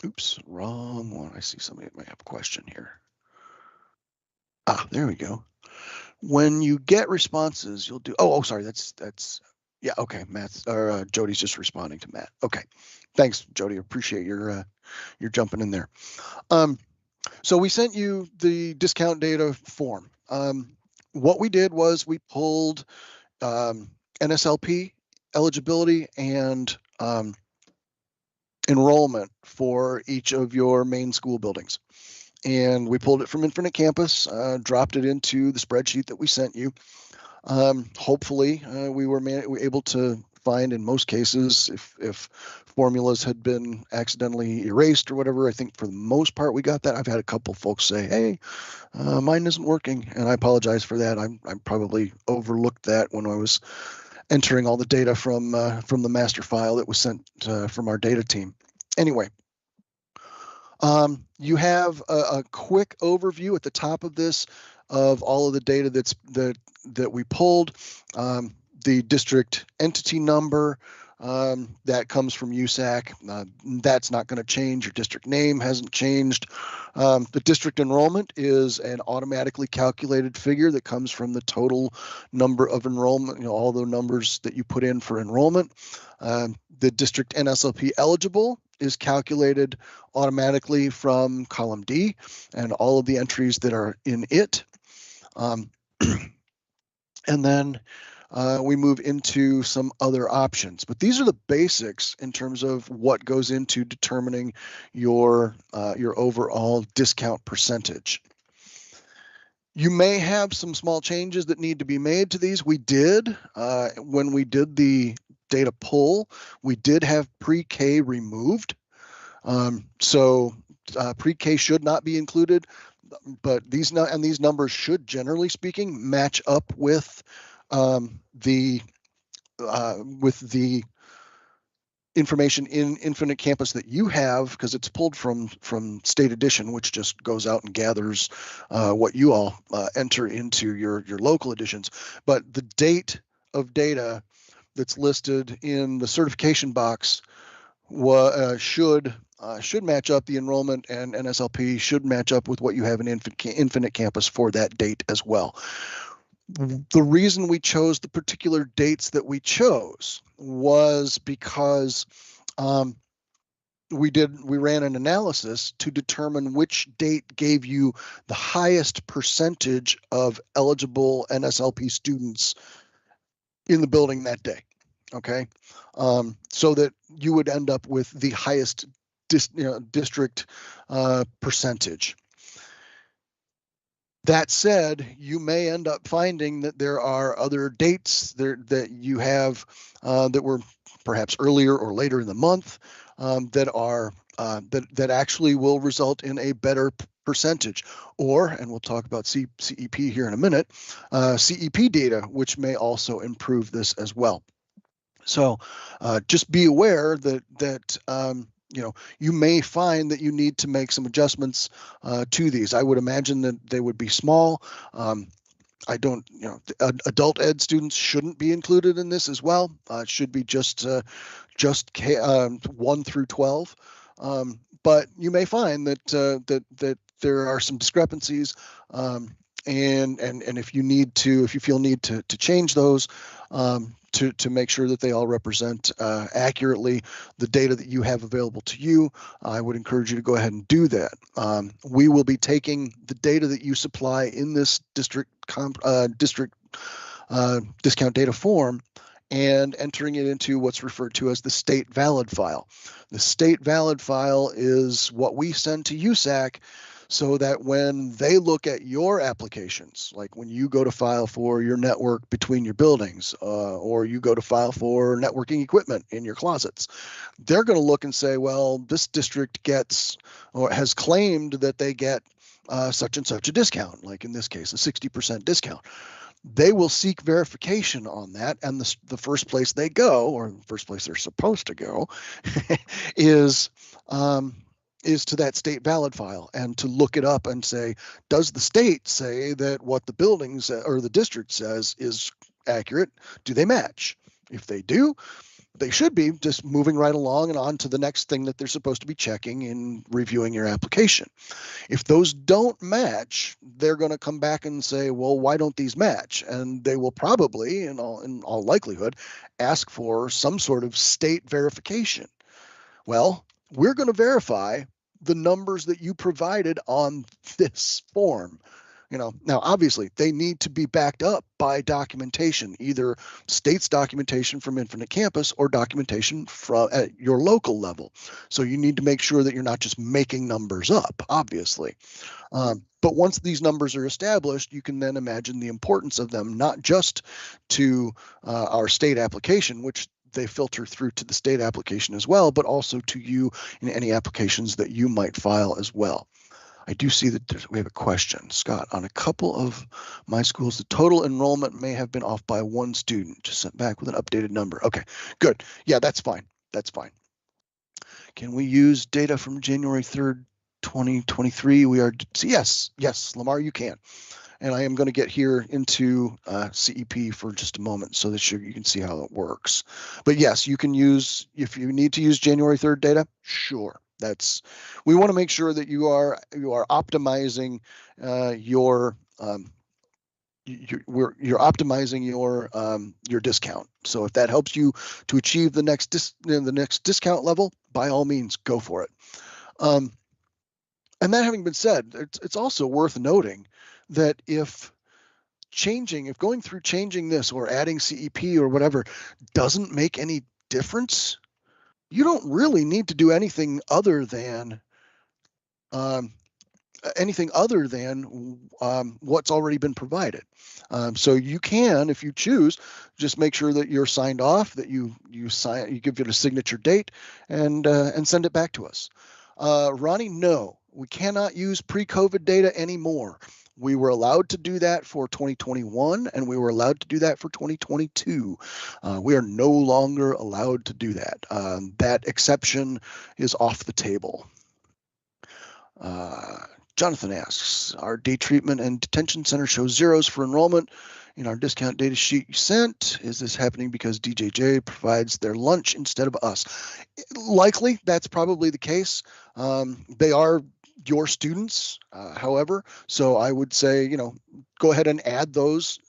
[SPEAKER 1] oops, wrong one. I see somebody that might have a question here. There we go. When you get responses, you'll do, sorry, that's, yeah, okay, Matt, or Jody's just responding to Matt. Okay, thanks, Jody, appreciate your jumping in there. So we sent you the discount data form. What we did was we pulled NSLP eligibility and enrollment for each of your main school buildings. And we pulled it from Infinite Campus, dropped it into the spreadsheet that we sent you. Hopefully, we were able to find, in most cases, if formulas had been accidentally erased or whatever. I think for the most part we got that. I've had a couple folks say, "Hey, mine isn't working," and I apologize for that. I probably overlooked that when I was entering all the data from the master file that was sent from our data team. Anyway. You have a quick overview at the top of this of all of the data that we pulled. The district entity number that comes from USAC, that's not going to change. Your district name hasn't changed. The district enrollment is an automatically calculated figure that comes from the total number of enrollment, all the numbers that you put in for enrollment. The district NSLP eligible is calculated automatically from column D and all of the entries that are in it. And then we move into some other options, but these are the basics in terms of what goes into determining your overall discount percentage. You may have some small changes that need to be made to these. We did, when we did the data pull, we did have pre-K removed. So pre-K should not be included, but these numbers should, generally speaking, match up with the information in Infinite Campus that you have, because it's pulled from State Edition, which just goes out and gathers what you all enter into your local editions. But the date of data that's listed in the certification box should match up. The enrollment and NSLP should match up with what you have in Infinite Campus for that date as well. The reason we chose the particular dates that we chose was because we ran an analysis to determine which date gave you the highest percentage of eligible NSLP students in the building that day. Okay, so that you would end up with the highest district percentage. That said, you may end up finding that there are other dates there that you have that were perhaps earlier or later in the month that actually will result in a better percentage, and we'll talk about CEP here in a minute, CEP data, which may also improve this as well. So just be aware that you may find that you need to make some adjustments to these. I would imagine that they would be small. I don't, adult ed students shouldn't be included in this as well. It should be just 1 through 12. But you may find that there are some discrepancies, and if you feel need to change those, to make sure that they all represent accurately the data that you have available to you, I would encourage you to go ahead and do that. We will be taking the data that you supply in this district discount data form and entering it into what's referred to as the state valid file. The state valid file is what we send to USAC so that when they look at your applications, like when you go to file for your network between your buildings, or you go to file for networking equipment in your closets, they're going to look and say, well, this district gets or has claimed that they get such and such a discount, like in this case, a 60% discount. They will seek verification on that, and the first place they go, or the first place they're supposed to go, is to that state valid file and to look it up and say, does the state say that what the buildings or the district says is accurate? Do they match? If they do, they should be just moving right along and on to the next thing that they're supposed to be checking in reviewing your application. If those don't match, they're going to come back and say, well, why don't these match? And they will probably, in all likelihood, ask for some sort of state verification. Well, we're going to verify the numbers that you provided on this form. Now obviously they need to be backed up by documentation, either state's documentation from Infinite Campus or documentation from at your local level. So you need to make sure that you're not just making numbers up, obviously. But once these numbers are established, you can then imagine the importance of them, not just to our state application, which they filter through to the state application as well, but also to you in any applications that you might file as well. I do see that we have a question. Scott, on a couple of my schools, the total enrollment may have been off by one student. Just sent back with an updated number. Okay, good. Yeah, that's fine. That's fine. Can we use data from January 3rd, 2023? Yes, Lamar, you can. And I am going to get here into CEP for just a moment so that you can see how it works. But yes, you can use, if you need to use January 3rd data, sure. We want to make sure that you are optimizing you're optimizing your discount. So if that helps you to achieve the next discount level, by all means, go for it. And that having been said, it's also worth noting that if going through changing this or adding CEP or whatever doesn't make any difference, you don't really need to do anything other than what's already been provided. So you can, if you choose, just make sure that you're signed off, that you give it a signature date, and send it back to us. Ronnie, no, we cannot use pre-COVID data anymore. We were allowed to do that for 2021, and we were allowed to do that for 2022. We are no longer allowed to do that. That exception is off the table. Jonathan asks, our day treatment and detention center shows zeros for enrollment in our discount data sheet you sent. Is this happening because DJJ provides their lunch instead of us? Likely, that's probably the case. They are your students, however, so I would say, go ahead and add those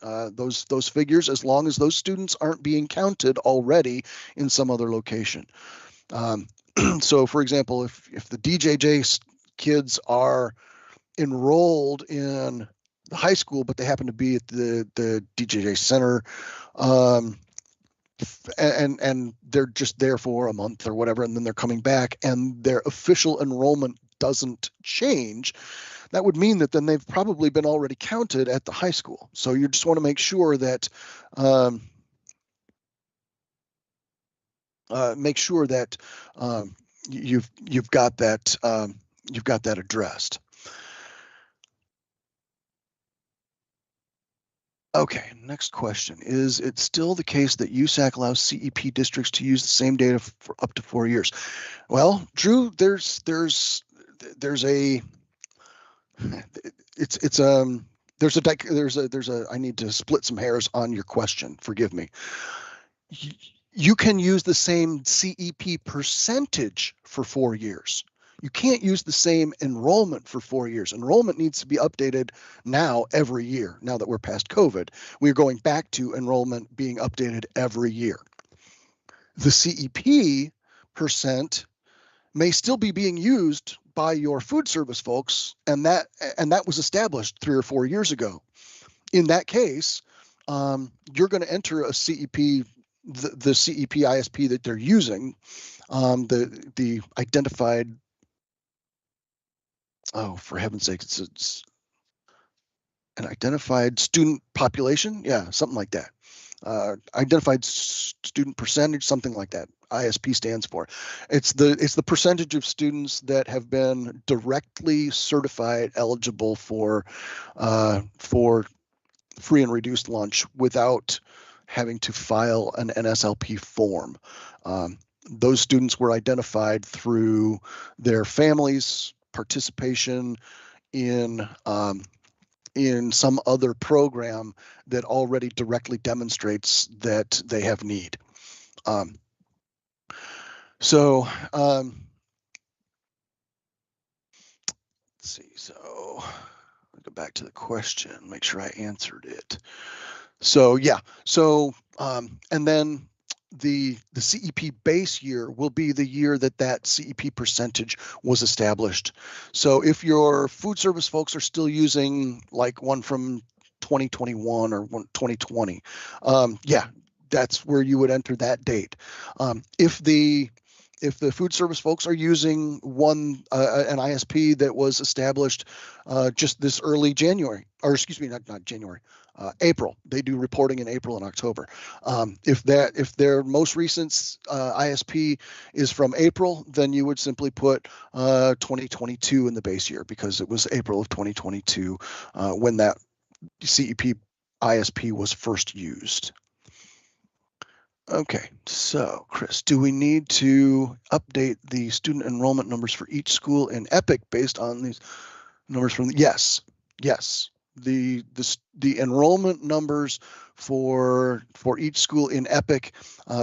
[SPEAKER 1] figures as long as those students aren't being counted already in some other location. So, for example, if the DJJ kids are enrolled in the high school, but they happen to be at the DJJ center, and they're just there for a month or whatever, and then they're coming back, and their official enrollment doesn't change, that would mean that then they've probably been already counted at the high school. So you just want to make sure that you've got that addressed. Okay, next question. Is it still the case that USAC allows CEP districts to use the same data for up to 4 years? Well, Drew, there's a I need to split some hairs on your question. Forgive me. You can use the same CEP percentage for 4 years. You can't use the same enrollment for 4 years. Enrollment needs to be updated now every year. Now that we're past COVID, we're going back to enrollment being updated every year. The CEP percent may still be being used by your food service folks, and that was established 3 or 4 years ago. In that case, you're going to enter a CEP, the CEP ISP that they're using, the identified. Oh, for heaven's sake, it's an identified student population. Yeah, something like that. Identified student percentage, something like that. ISP stands for. It's the percentage of students that have been directly certified eligible for free and reduced lunch without having to file an NSLP form. Those students were identified through their families' participation in some other program that already directly demonstrates that they have need. Let's see. So I'll go back to the question, make sure I answered it. So yeah. So and then the CEP base year will be the year that CEP percentage was established. So if your food service folks are still using like one from 2021 or 2020, yeah, that's where you would enter that date. If the food service folks are using an ISP that was established just this early January, or excuse me, not January, April. They do reporting in April and October. If their most recent ISP is from April, then you would simply put 2022 in the base year because it was April of 2022 when that CEP ISP was first used. Okay, so Chris, do we need to update the student enrollment numbers for each school in EPIC based on these numbers from yes. The enrollment numbers for each school in EPIC,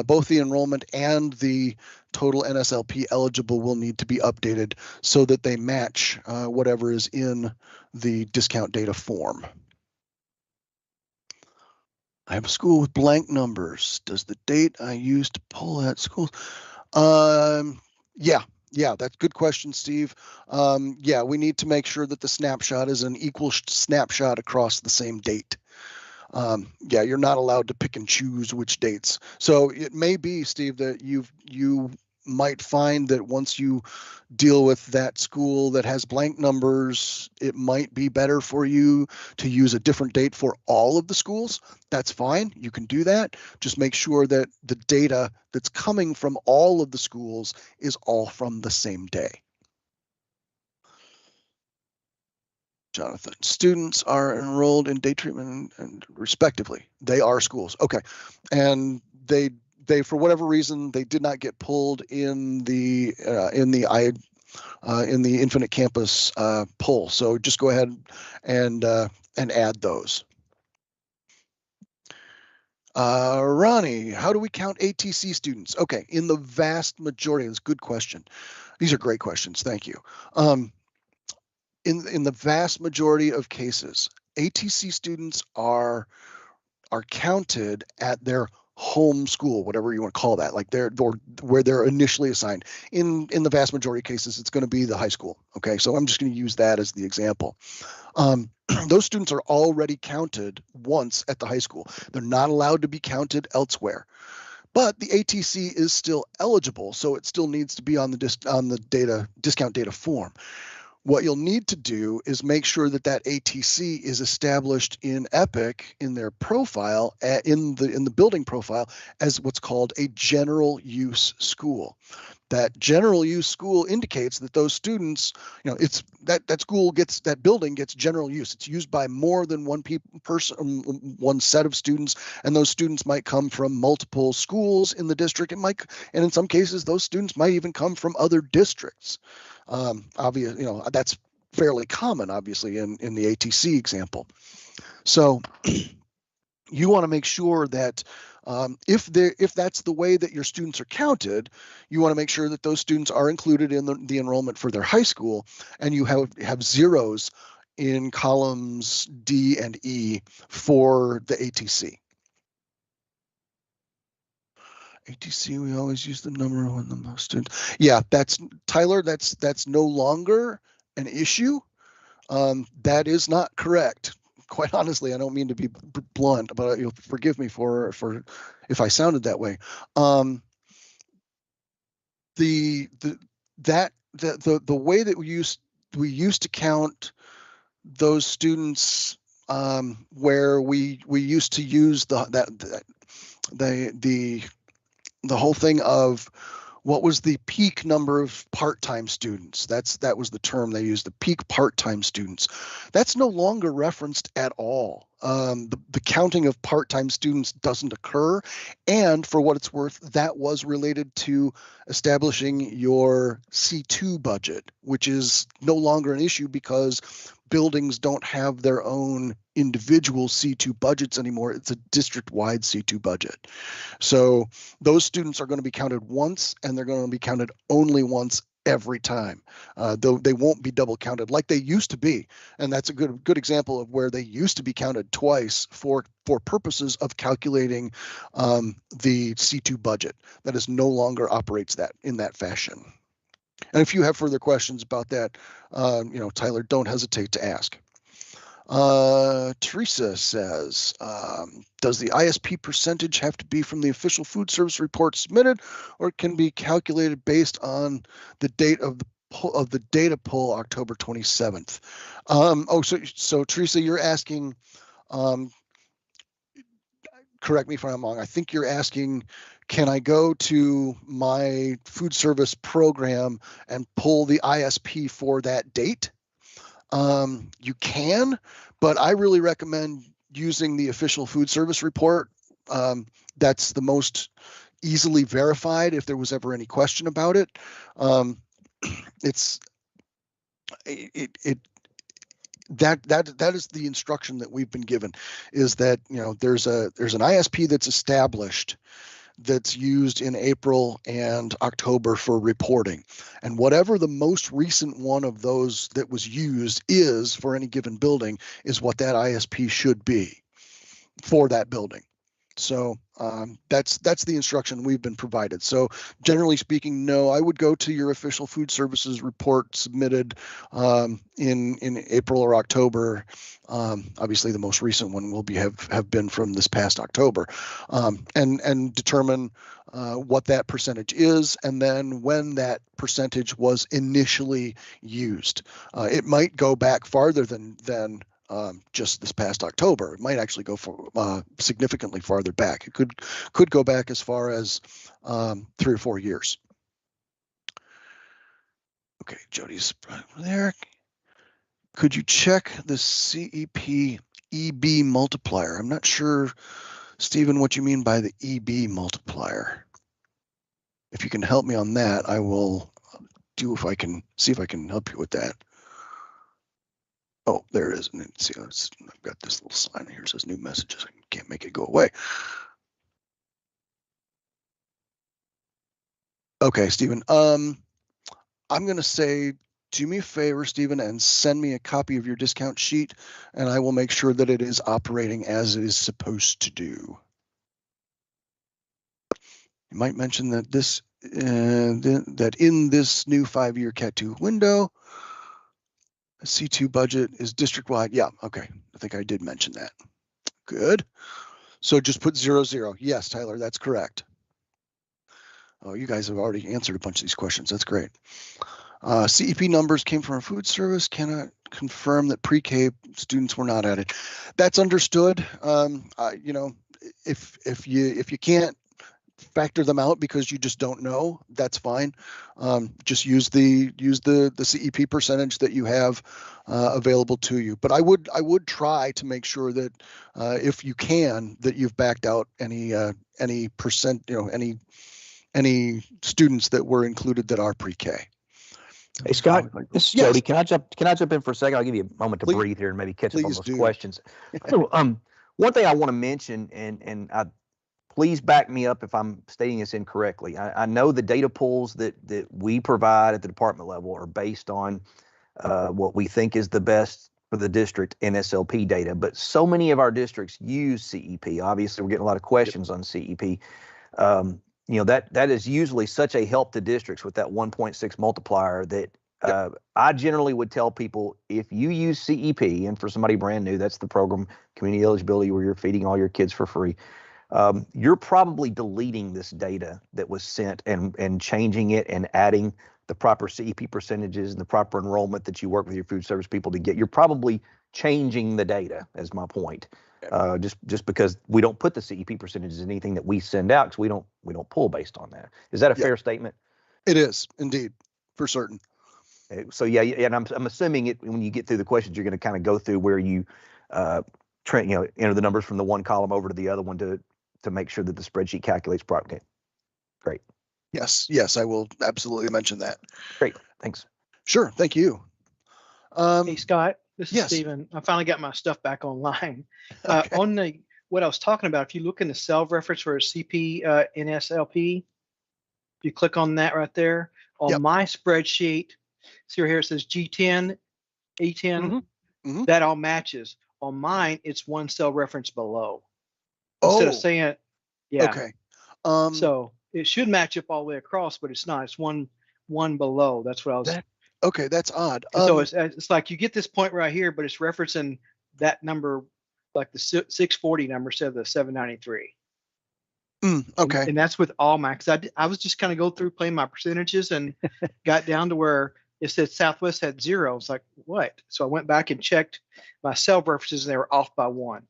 [SPEAKER 1] both the enrollment and the total NSLP eligible will need to be updated so that they match whatever is in the discount data form. I have a school with blank numbers. Does the date I used to pull that school? Yeah, that's a good question, Steve. Yeah, we need to make sure that the snapshot is an equal snapshot across the same date. Yeah, you're not allowed to pick and choose which dates. So it may be, Steve, that you might find that once you deal with that school that has blank numbers, it might be better for you to use a different date for all of the schools. That's fine. You can do that. Just make sure that the data that's coming from all of the schools is all from the same day. Jonathan, students are enrolled in day treatment and respectively. They are schools. Okay. And they for whatever reason, they did not get pulled in the Infinite Campus poll. So just go ahead and add those. Ronnie, how do we count ATC students? Okay, in the vast majority, that's a good question. These are great questions. Thank you. In the vast majority of cases, ATC students are counted at their home school, whatever you want to call that, like where they're initially assigned. In the vast majority of cases, it's going to be the high school. Okay, so I'm just going to use that as the example. Those students are already counted once at the high school. They're not allowed to be counted elsewhere. But the ATC is still eligible, so it still needs to be on the discount data form. What you'll need to do is make sure that ATC is established in EPIC in their profile, in the building profile, as what's called a general use school. that general use school indicates that those students, it's that school gets, that building gets general use. It's used by more than one person, one set of students, and those students might come from multiple schools in the district. And in some cases, those students might even come from other districts. Obviously, that's fairly common, obviously, in the ATC example. So you want to make sure that if that's the way that your students are counted, you want to make sure that those students are included in the enrollment for their high school, and you have zeros in columns D and E for the ATC. ATC, we always use the number of the most students. Yeah, that's Tyler. That's no longer an issue. That is not correct. Quite honestly, I don't mean to be blunt, but you'll forgive me for if I sounded that way. The way that we used to count those students, where we used to use the whole thing of what was the peak number of part-time students. That was the term they used, the peak part-time students. That's no longer referenced at all. The counting of part-time students doesn't occur. And for what it's worth, that was related to establishing your C2 budget, which is no longer an issue because buildings don't have their own individual C2 budgets anymore. It's a district-wide C2 budget. So those students are going to be counted once, and they're going to be counted only once every time. Though they won't be double counted like they used to be. And that's a good example of where they used to be counted twice for purposes of calculating the C2 budget. That is no longer operates in that fashion. And if you have further questions about that, Tyler, don't hesitate to ask. Teresa says, does the ISP percentage have to be from the official food service report submitted, or it can be calculated based on the date of the data pull, October 27th? So Teresa, you're asking, correct me if I'm wrong, I think you're asking, can I go to my food service program and pull the ISP for that date? You can, but I really recommend using the official food service report. That's the most easily verified if there was ever any question about it. That is the instruction that we've been given, is that there's an ISP that's established that's used in April and October for reporting, and whatever the most recent one of those that was used is for any given building is what that ISP should be for that building. So that's the instruction we've been provided. So generally speaking, no, I would go to your official food services report submitted in April or October. Obviously, the most recent one will have been from this past October, and determine what that percentage is, and then when that percentage was initially used. It might go back farther than just this past October. It might actually go for significantly farther back. It could go back as far as 3 or 4 years. Okay, Jody's there. Could you check the CEP EB multiplier? I'm not sure, Stephen, what you mean by the EB multiplier. If you can help me on that, I will see if I can help you with that. Oh, there it is. See, I've got this little sign here that says new messages. I can't make it go away. Okay, Stephen. I'm going to say, do me a favor, Stephen, and send me a copy of your discount sheet, and I will make sure that it is operating as it is supposed to do. You might mention that that in this new 5-year Cat 2 window, C2 budget is district-wide. Yeah, okay. I think I did mention that. Good. So just put 0, 0. Yes, Tyler, that's correct. Oh, you guys have already answered a bunch of these questions. That's great. CEP numbers came from a food service. Cannot confirm that pre-K students were not added. That's understood. If you can't factor them out because you just don't know, that's fine. Just use the CEP percentage that you have available to you. But I would try to make sure that if you can, that you've backed out any percent, any students that were included that are pre-K.
[SPEAKER 3] Hey, Scott, this is
[SPEAKER 1] Yes.
[SPEAKER 3] Jody. Can I jump in for a second? I'll give you a moment to
[SPEAKER 1] Please-
[SPEAKER 3] breathe here and maybe catch up on
[SPEAKER 1] please
[SPEAKER 3] those
[SPEAKER 1] do.
[SPEAKER 3] questions. So, one thing I want to mention, and please back me up if I'm stating this incorrectly. I know the data pools that we provide at the department level are based on what we think is the best for the district NSLP data, but so many of our districts use CEP. Obviously, we're getting a lot of questions on CEP. That is usually such a help to districts with that 1.6 multiplier that I generally would tell people, if you use CEP, and for somebody brand new, that's the program, community eligibility, where you're feeding all your kids for free. You're probably deleting this data that was sent and changing it and adding the proper CEP percentages and the proper enrollment that you work with your food service people to get. You're probably changing the data, is my point. Just because we don't put the CEP percentages in anything that we send out, because we don't pull based on that. Is that a fair statement?
[SPEAKER 1] It is indeed, for certain.
[SPEAKER 3] So yeah, and I'm assuming it when you get through the questions, you're going to kind of go through where you enter the numbers from the one column over to the other one to make sure that the spreadsheet calculates properly. Great.
[SPEAKER 1] Yes, I will absolutely mention that.
[SPEAKER 3] Great, thanks.
[SPEAKER 1] Sure, thank you.
[SPEAKER 4] Hey, Scott, this is
[SPEAKER 1] yes.
[SPEAKER 4] Stephen. I finally got my stuff back online.
[SPEAKER 1] Okay.
[SPEAKER 4] On what I was talking about, if you look in the cell reference for a CP NSLP, if you click on that right there, on my spreadsheet, see right here, it says G10, E10, that all matches. On mine, it's one cell reference below. Instead of saying,
[SPEAKER 1] Okay.
[SPEAKER 4] So it should match up all the way across, but it's not. It's one below. That's what I was.
[SPEAKER 1] Okay, that's odd.
[SPEAKER 4] So it's like you get this point right here, but it's referencing that number, like the 640 number instead of the 793.
[SPEAKER 1] Okay.
[SPEAKER 4] And that's with all my, because I was just kind of go through playing my percentages and got down to where it said Southwest had 0. It's like, what? So I went back and checked my cell references and they were off by 1.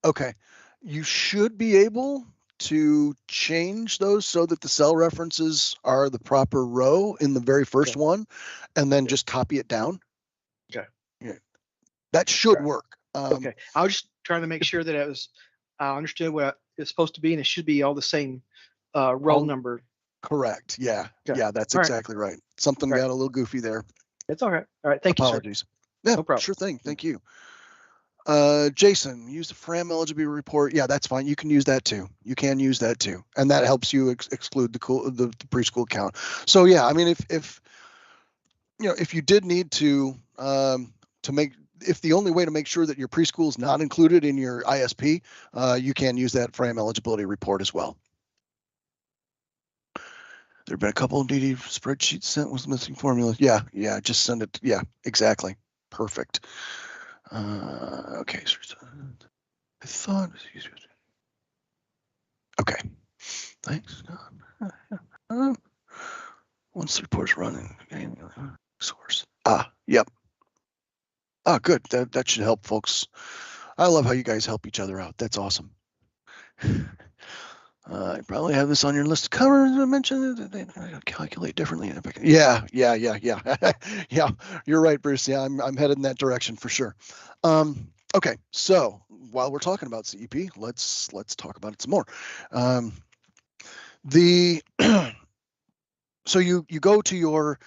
[SPEAKER 1] Okay. You should be able to change those so that the cell references are the proper row in the very first one, and then just copy it down.
[SPEAKER 4] Okay.
[SPEAKER 1] Yeah. That should work.
[SPEAKER 4] Okay. I was just trying to make sure that I understood what it's supposed to be, and it should be all the same roll number.
[SPEAKER 1] Correct. Yeah.
[SPEAKER 4] Okay.
[SPEAKER 1] Yeah, that's exactly right. Something got a little goofy there.
[SPEAKER 4] That's all right. All right. Thank you, sir.
[SPEAKER 1] Apologies. Yeah,
[SPEAKER 4] no problem.
[SPEAKER 1] Sure thing. Thank you. Jason, use the FRAM eligibility report. Yeah, that's fine. You can use that too. You can use that too, and that helps you exclude the preschool count. So yeah, I mean, if you did need to make, if the only way to make sure that your preschool is not included in your ISP, you can use that FRAM eligibility report as well. There have been a couple of DD spreadsheets sent with missing formulas. Yeah, just send it. Yeah, exactly. Perfect. Okay. I thought. Okay. Thanks. Once the report's running, source. Yep. Good. That should help folks. I love how you guys help each other out. That's awesome. I probably have this on your list of covers. I mentioned that they calculate differently. Yeah. Yeah, you're right, Bruce. Yeah, I'm headed in that direction for sure. Okay, so while we're talking about CEP, let's talk about it some more. So you go to your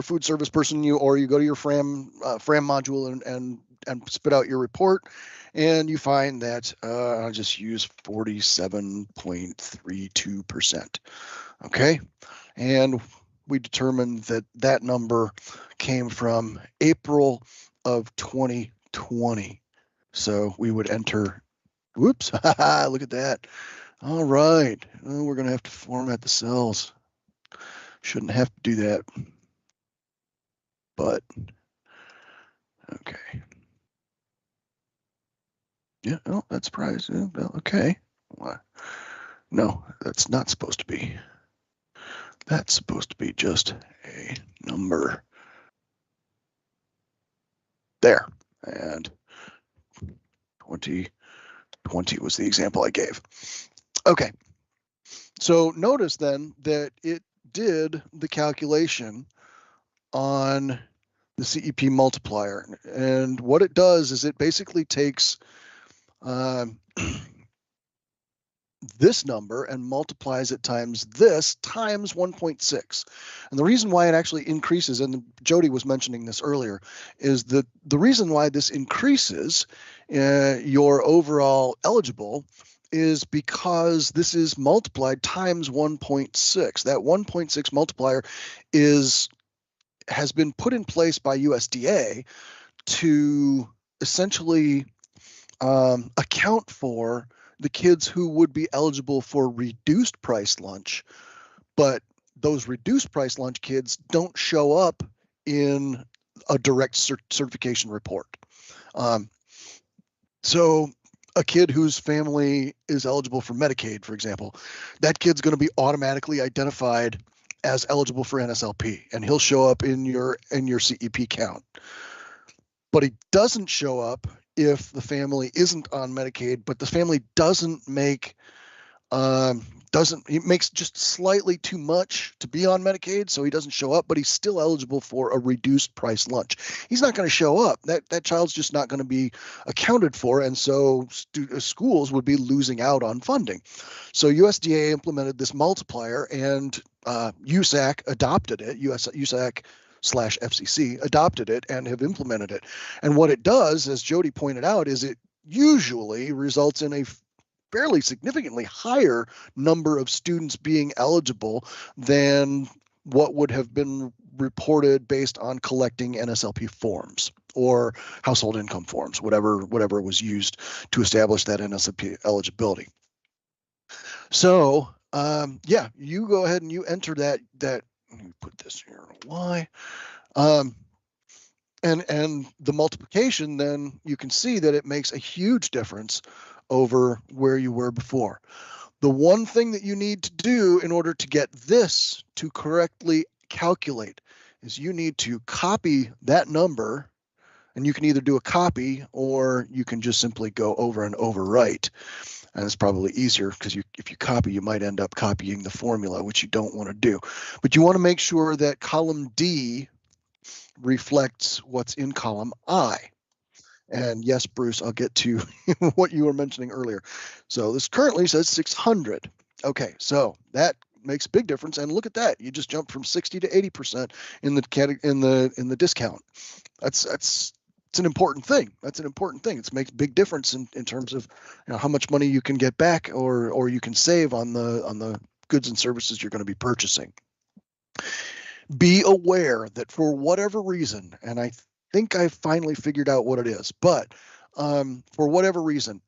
[SPEAKER 1] food service person, or you go to your FRAM module and spit out your report, and you find that I'll just use 47.32%. Okay, and we determined that number came from April of 2020. So we would enter. Whoops! Look at that. All right, we're gonna have to format the cells. Shouldn't have to do that, but okay. Yeah, oh, that's price. Okay. What? No, that's not supposed to be. That's supposed to be just a number. There. And 2020 was the example I gave. Okay. So notice then that it did the calculation on the CEP multiplier. And what it does is it basically takes this number and multiplies it times this times 1.6. And the reason why it actually increases, and Jody was mentioning this earlier, is that the reason why this increases your overall eligible is because this is multiplied times 1.6. That 1.6 multiplier has been put in place by USDA to essentially account for the kids who would be eligible for reduced price lunch, but those reduced price lunch kids don't show up in a direct certification report. So a kid whose family is eligible for Medicaid, for example, that kid's going to be automatically identified as eligible for NSLP, and he'll show up in your CEP count. But he doesn't show up if the family isn't on Medicaid, but the family doesn't make he makes just slightly too much to be on Medicaid, so he doesn't show up, but he's still eligible for a reduced price lunch. He's not going to show up. That child's just not going to be accounted for, and so schools would be losing out on funding. So USDA implemented this multiplier, and USAC adopted it. USAC/FCC adopted it and have implemented it. And what it does, as Jody pointed out, is it usually results in a fairly significantly higher number of students being eligible than what would have been reported based on collecting NSLP forms or household income forms, whatever was used to establish that NSLP eligibility. So yeah, you go ahead and you enter that. Let me put this here on Y. And the multiplication, then you can see that it makes a huge difference over where you were before. The one thing that you need to do in order to get this to correctly calculate is you need to copy that number, and you can either do a copy or you can just simply go over and overwrite. And it's probably easier because if you copy, you might end up copying the formula, which you don't want to do. But you want to make sure that column D reflects what's in column I. And yes, Bruce, I'll get to what you were mentioning earlier. So this currently says 600. Okay, so that makes a big difference. And look at that, you just jumped from 60 to 80% in the discount. It's an important thing. That's an important thing. It makes a big difference in terms of how much money you can get back or you can save on the goods and services you're going to be purchasing. Be aware that for whatever reason, and I think I finally figured out what it is, but for whatever reason,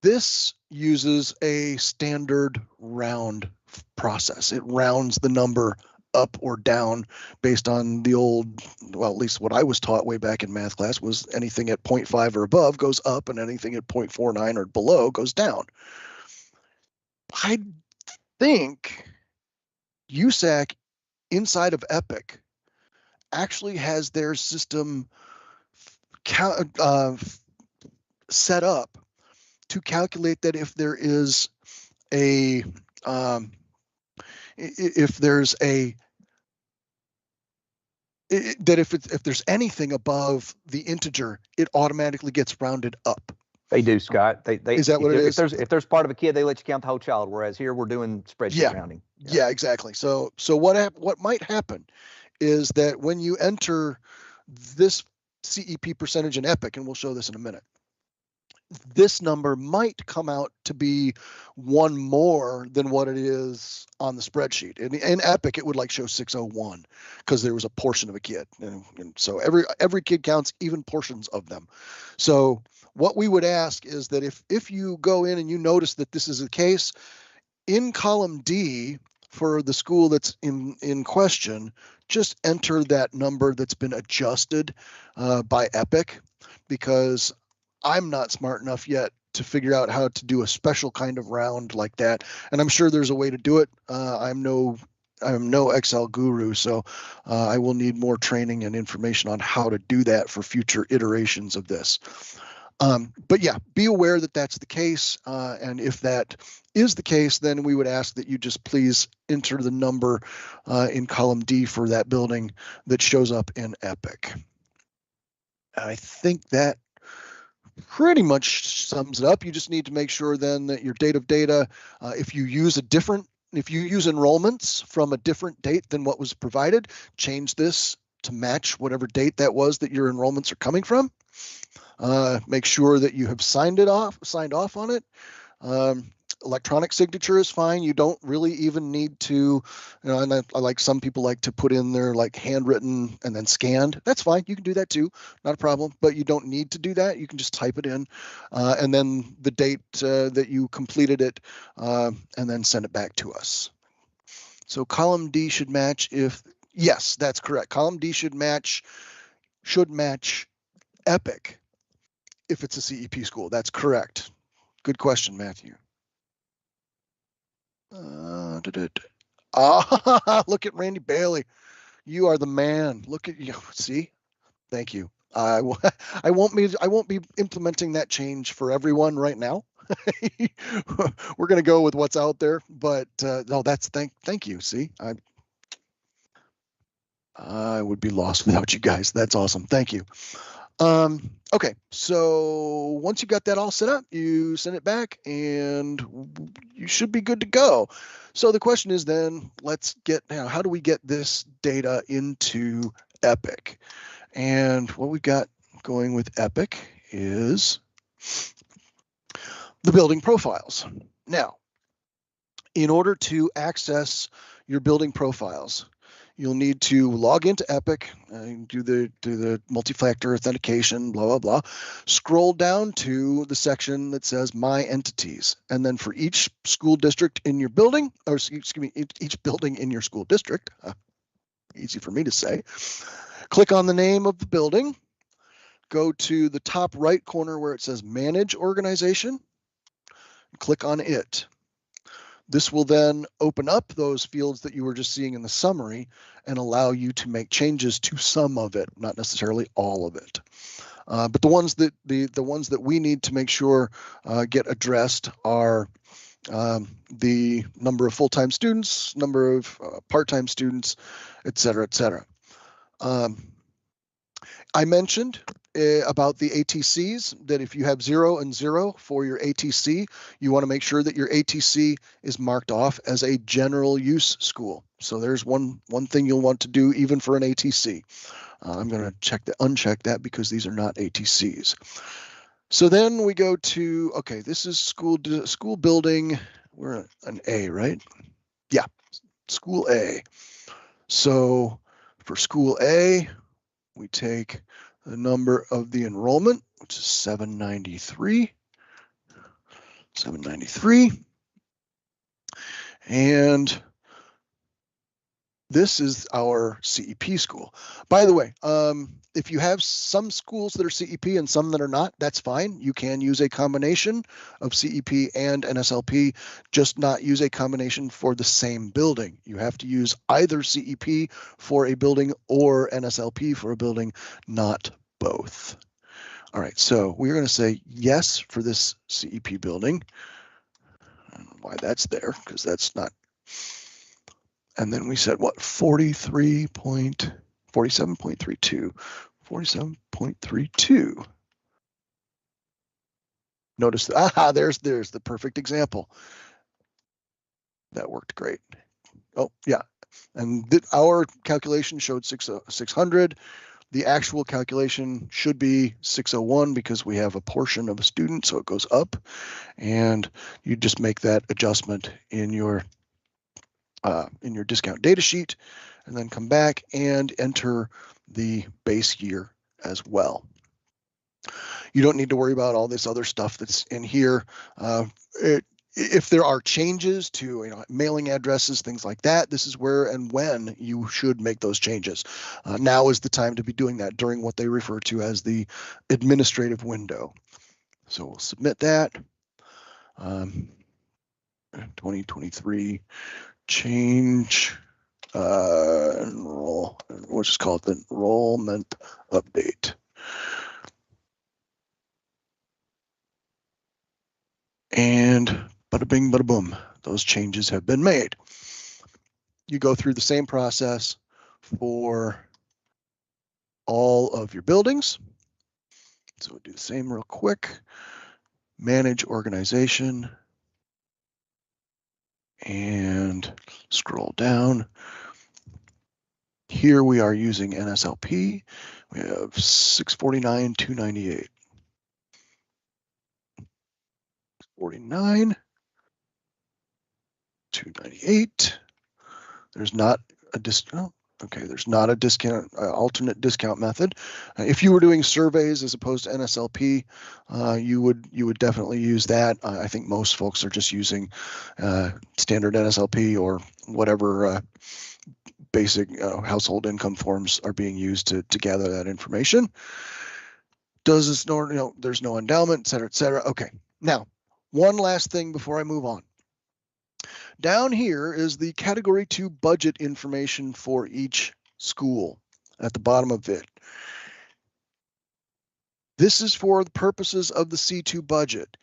[SPEAKER 1] this uses a standard round process. It rounds the number up or down based on the old, well, at least what I was taught way back in math class was anything at 0.5 or above goes up and anything at 0.49 or below goes down. I think USAC inside of EPIC actually has their system set up to calculate that if there is if there's anything above the integer, it automatically gets rounded up.
[SPEAKER 3] They do, Scott. They
[SPEAKER 1] Is that what it is?
[SPEAKER 3] If there's part of a kid, they let you count the whole child. Whereas here we're doing spreadsheet rounding.
[SPEAKER 1] Yeah, exactly. So what might happen is that when you enter this CEP percentage in EPIC, and we'll show this in a minute, this number might come out to be one more than what it is on the spreadsheet. In EPIC, it would show 601 because there was a portion of a kid. And so every kid counts, even portions of them. So what we would ask is that if you go in and you notice that this is the case, in column D for the school that's in question, just enter that number that's been adjusted by EPIC, because I'm not smart enough yet to figure out how to do a special kind of round like that. And I'm sure there's a way to do it. I'm no Excel guru, so I will need more training and information on how to do that for future iterations of this. But yeah, be aware that that's the case. And if that is the case, then we would ask that you just please enter the number in column D for that building that shows up in Epic. I think that pretty much sums it up. You just need to make sure then that your date of data, if you use enrollments from a different date than what was provided, change this to match whatever date that was that your enrollments are coming from. Make sure that you have signed off on it. Electronic signature is fine. You don't really even need to, and I like some people like to put in their like handwritten and then scanned. That's fine. You can do that too. Not a problem, but you don't need to do that. You can just type it in and then the date that you completed it and then send it back to us. So column D should match yes, that's correct. Column D should match Epic if it's a CEP school. That's correct. Good question, Matthew. Look at Randy Bailey. You are the man. Look at you. See? Thank you. I won't be implementing that change for everyone right now. We're going to go with what's out there, but no, that's thank you. See, I would be lost without you guys. That's awesome. Thank you. Okay, so once you got that all set up, you send it back and you should be good to go. So the question is then, let's get now, how do we get this data into Epic? And what we've got going with Epic is the building profiles. Now, in order to access your building profiles, you'll need to log into Epic, do the multi-factor authentication, blah, blah, blah. Scroll down to the section that says My Entities. And then for each school district in your building, or excuse me, each building in your school district, easy for me to say, click on the name of the building, go to the top right corner where it says Manage Organization, click on it. This will then open up those fields that you were just seeing in the summary and allow you to make changes to some of it, not necessarily all of it. But the ones that we need to make sure get addressed are the number of full-time students, number of part-time students, et cetera, et cetera. I mentioned about the ATCs, that if you have 0 and 0 for your ATC, you want to make sure that your ATC is marked off as a general use school. So there's one thing you'll want to do even for an ATC. I'm going to uncheck that because these are not ATCs. So then we go to, okay, this is school building. We're an A, right? Yeah, school A. So for school A, we take the number of the enrollment, which is 793. And this is our CEP school. By the way, if you have some schools that are CEP and some that are not, that's fine. You can use a combination of CEP and NSLP, just not use a combination for the same building. You have to use either CEP for a building or NSLP for a building, not both. All right, so we're going to say yes for this CEP building. I don't know why that's there, because that's not. And then we said what, 47.32. Notice that, there's the perfect example. That worked great. Oh yeah, and our calculation showed 600. The actual calculation should be 601 because we have a portion of a student, so it goes up, and you just make that adjustment in your discount data sheet, and then come back and enter the base year as well. You don't need to worry about all this other stuff that's in here. If there are changes to mailing addresses, things like that, this is where and when you should make those changes. Now is the time to be doing that during what they refer to as the administrative window. So we'll submit that. 2023 change we'll just call it the enrollment update. And bada bing, bada boom, those changes have been made. You go through the same process for all of your buildings. So we'll do the same real quick. Manage organization. And scroll down. Here we are using NSLP. We have 649, 298. 49, 298. There's not a discount. Okay, there's not a discount, alternate discount method. If you were doing surveys as opposed to NSLP, you would definitely use that. I think most folks are just using standard NSLP or whatever basic household income forms are being used to gather that information. Does this, there's no endowment, et cetera, et cetera. Okay, now, one last thing before I move on. Down here is the Category 2 budget information for each school at the bottom of it. This is for the purposes of the C2 budget.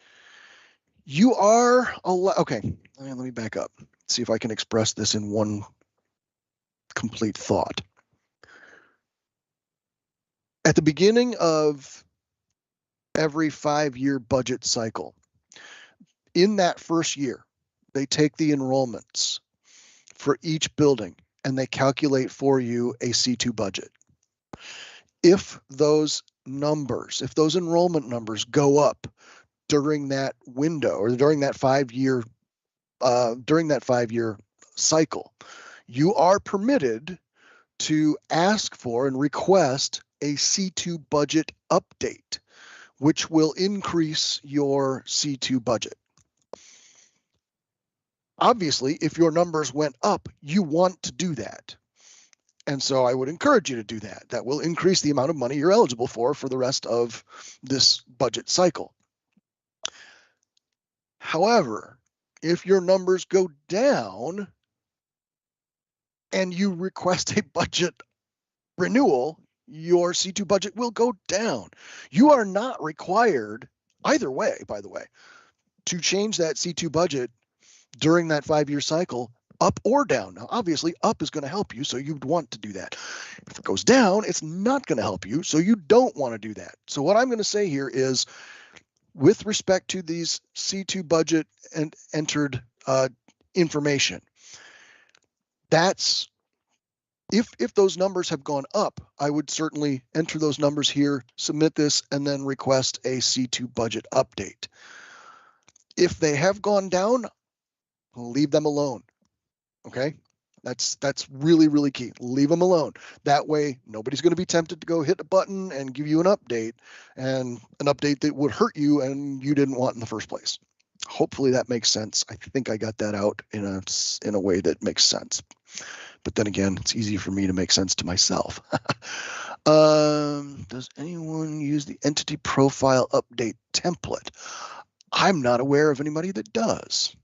[SPEAKER 1] You are allowed, okay, let me back up, see if I can express this in one complete thought. At the beginning of every 5-year budget cycle, in that first year, they take the enrollments for each building and they calculate for you a C2 budget. If those numbers, if those enrollment numbers go up during that window or during that 5-year cycle, you are permitted to ask for and request a C2 budget update, which will increase your C2 budget. Obviously, if your numbers went up, you want to do that. And so I would encourage you to do that. That will increase the amount of money you're eligible for the rest of this budget cycle. However, if your numbers go down and you request a budget renewal, your C2 budget will go down. You are not required, either way, by the way, to change that C2 budget during that 5-year cycle, up or down. Now, obviously, up is going to help you, so you'd want to do that. If it goes down, it's not going to help you, so you don't want to do that. So what I'm going to say here is, with respect to these C2 budget and entered information, that's if those numbers have gone up, I would certainly enter those numbers here, submit this, and then request a C2 budget update. If they have gone down, leave them alone. Okay, that's really, really key. Leave them alone. That way, nobody's going to be tempted to go hit a button and give you an update, and an update that would hurt you and you didn't want in the first place. Hopefully that makes sense. I think I got that out in a way that makes sense. But then again, it's easy for me to make sense to myself. Does anyone use the entity profile update template? I'm not aware of anybody that does.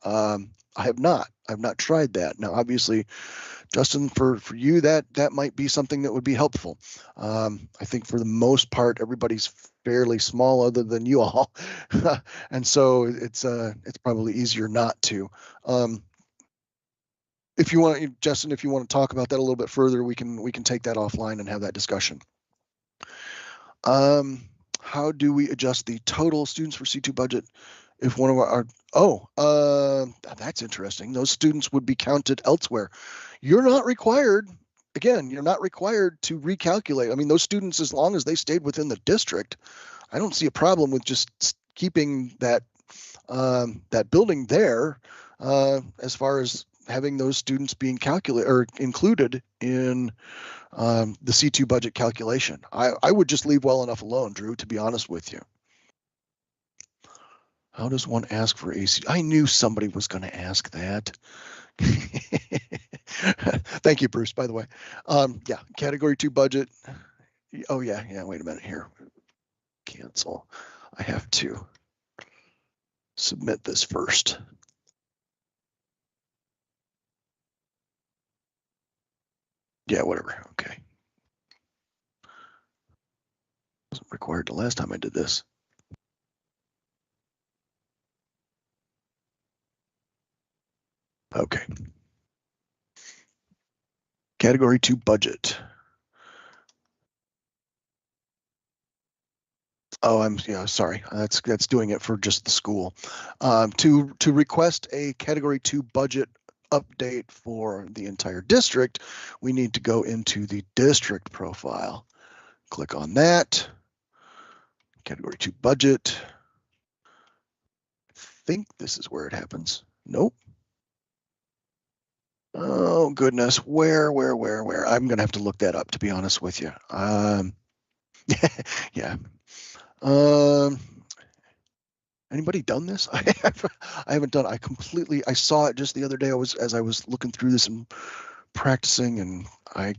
[SPEAKER 1] I have not. I've not tried that. Now, obviously, Justin, for you, that might be something that would be helpful. I think for the most part, everybody's fairly small, other than you all, and so it's probably easier not to. If you want, Justin, if you want to talk about that a little bit further, we can take that offline and have that discussion. How do we adjust the total students for C2 budget if one of our that's interesting. Those students would be counted elsewhere. You're not required, again, you're not required to recalculate. I mean, those students, as long as they stayed within the district, I don't see a problem with just keeping that that building there as far as having those students being calculated or included in the C2 budget calculation. I would just leave well enough alone, Drew, to be honest with you. How does one ask for AC? I knew somebody was going to ask that. Thank you, Bruce, by the way. Yeah, category 2 budget. Oh, yeah, wait a minute here. Cancel. I have to submit this first. Yeah, whatever. Okay. Wasn't required the last time I did this. Okay. Category 2 budget. Oh, sorry. That's doing it for just the school. To request a Category 2 budget update for the entire district, we need to go into the district profile. Click on that. Category 2 budget. I think this is where it happens. Nope. Oh goodness, where? I'm gonna have to look that up, to be honest with you. Yeah. Anybody done this? I haven't done. I saw it just the other day. As I was looking through this and practicing, and I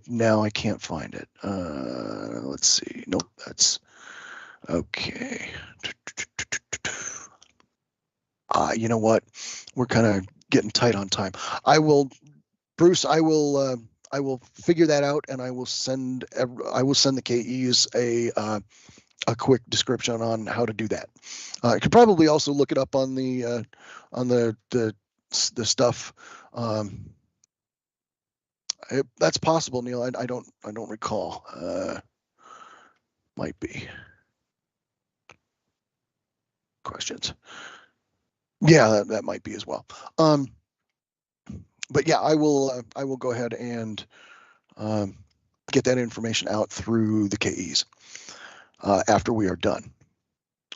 [SPEAKER 1] can't find it. Let's see. Nope, that's okay. You know what? We're kind of getting tight on time. Bruce, I will figure that out, and I will send the KEs a quick description on how to do that. I could probably also look it up on the stuff. That's possible, Neil. I don't recall. Might be questions. Yeah, that might be as well. But yeah, I will go ahead and get that information out through the KEs after we are done.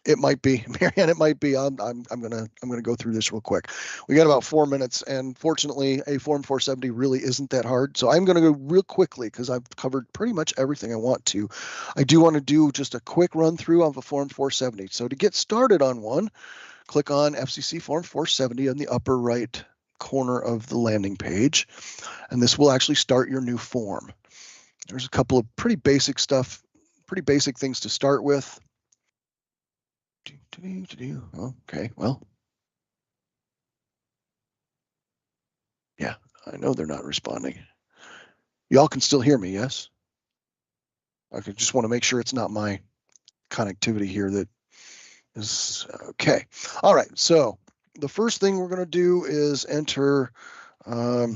[SPEAKER 1] It might be, Marianne, it might be. I'm gonna go through this real quick. We got about 4 minutes, and fortunately, a Form 470 really isn't that hard. So I'm gonna go real quickly because I've covered pretty much everything I want to. I do want to do just a quick run through of a Form 470. So to get started on one, click on FCC Form 470 on the upper right corner of the landing page, and this will actually start your new form. There's a couple of pretty basic things to start with. Okay, well, yeah, I know they're not responding. Y'all can still hear me, yes? I just want to make sure it's not my connectivity here that is okay. All right, so the first thing we're going to do is enter a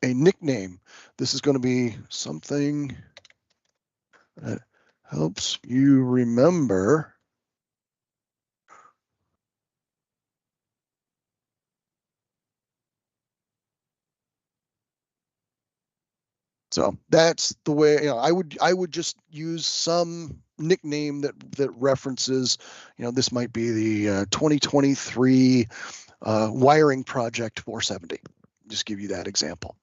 [SPEAKER 1] nickname. This is going to be something that helps you remember So that's the way, I would just use some nickname that references, this might be the 2023 wiring project 470. Just give you that example.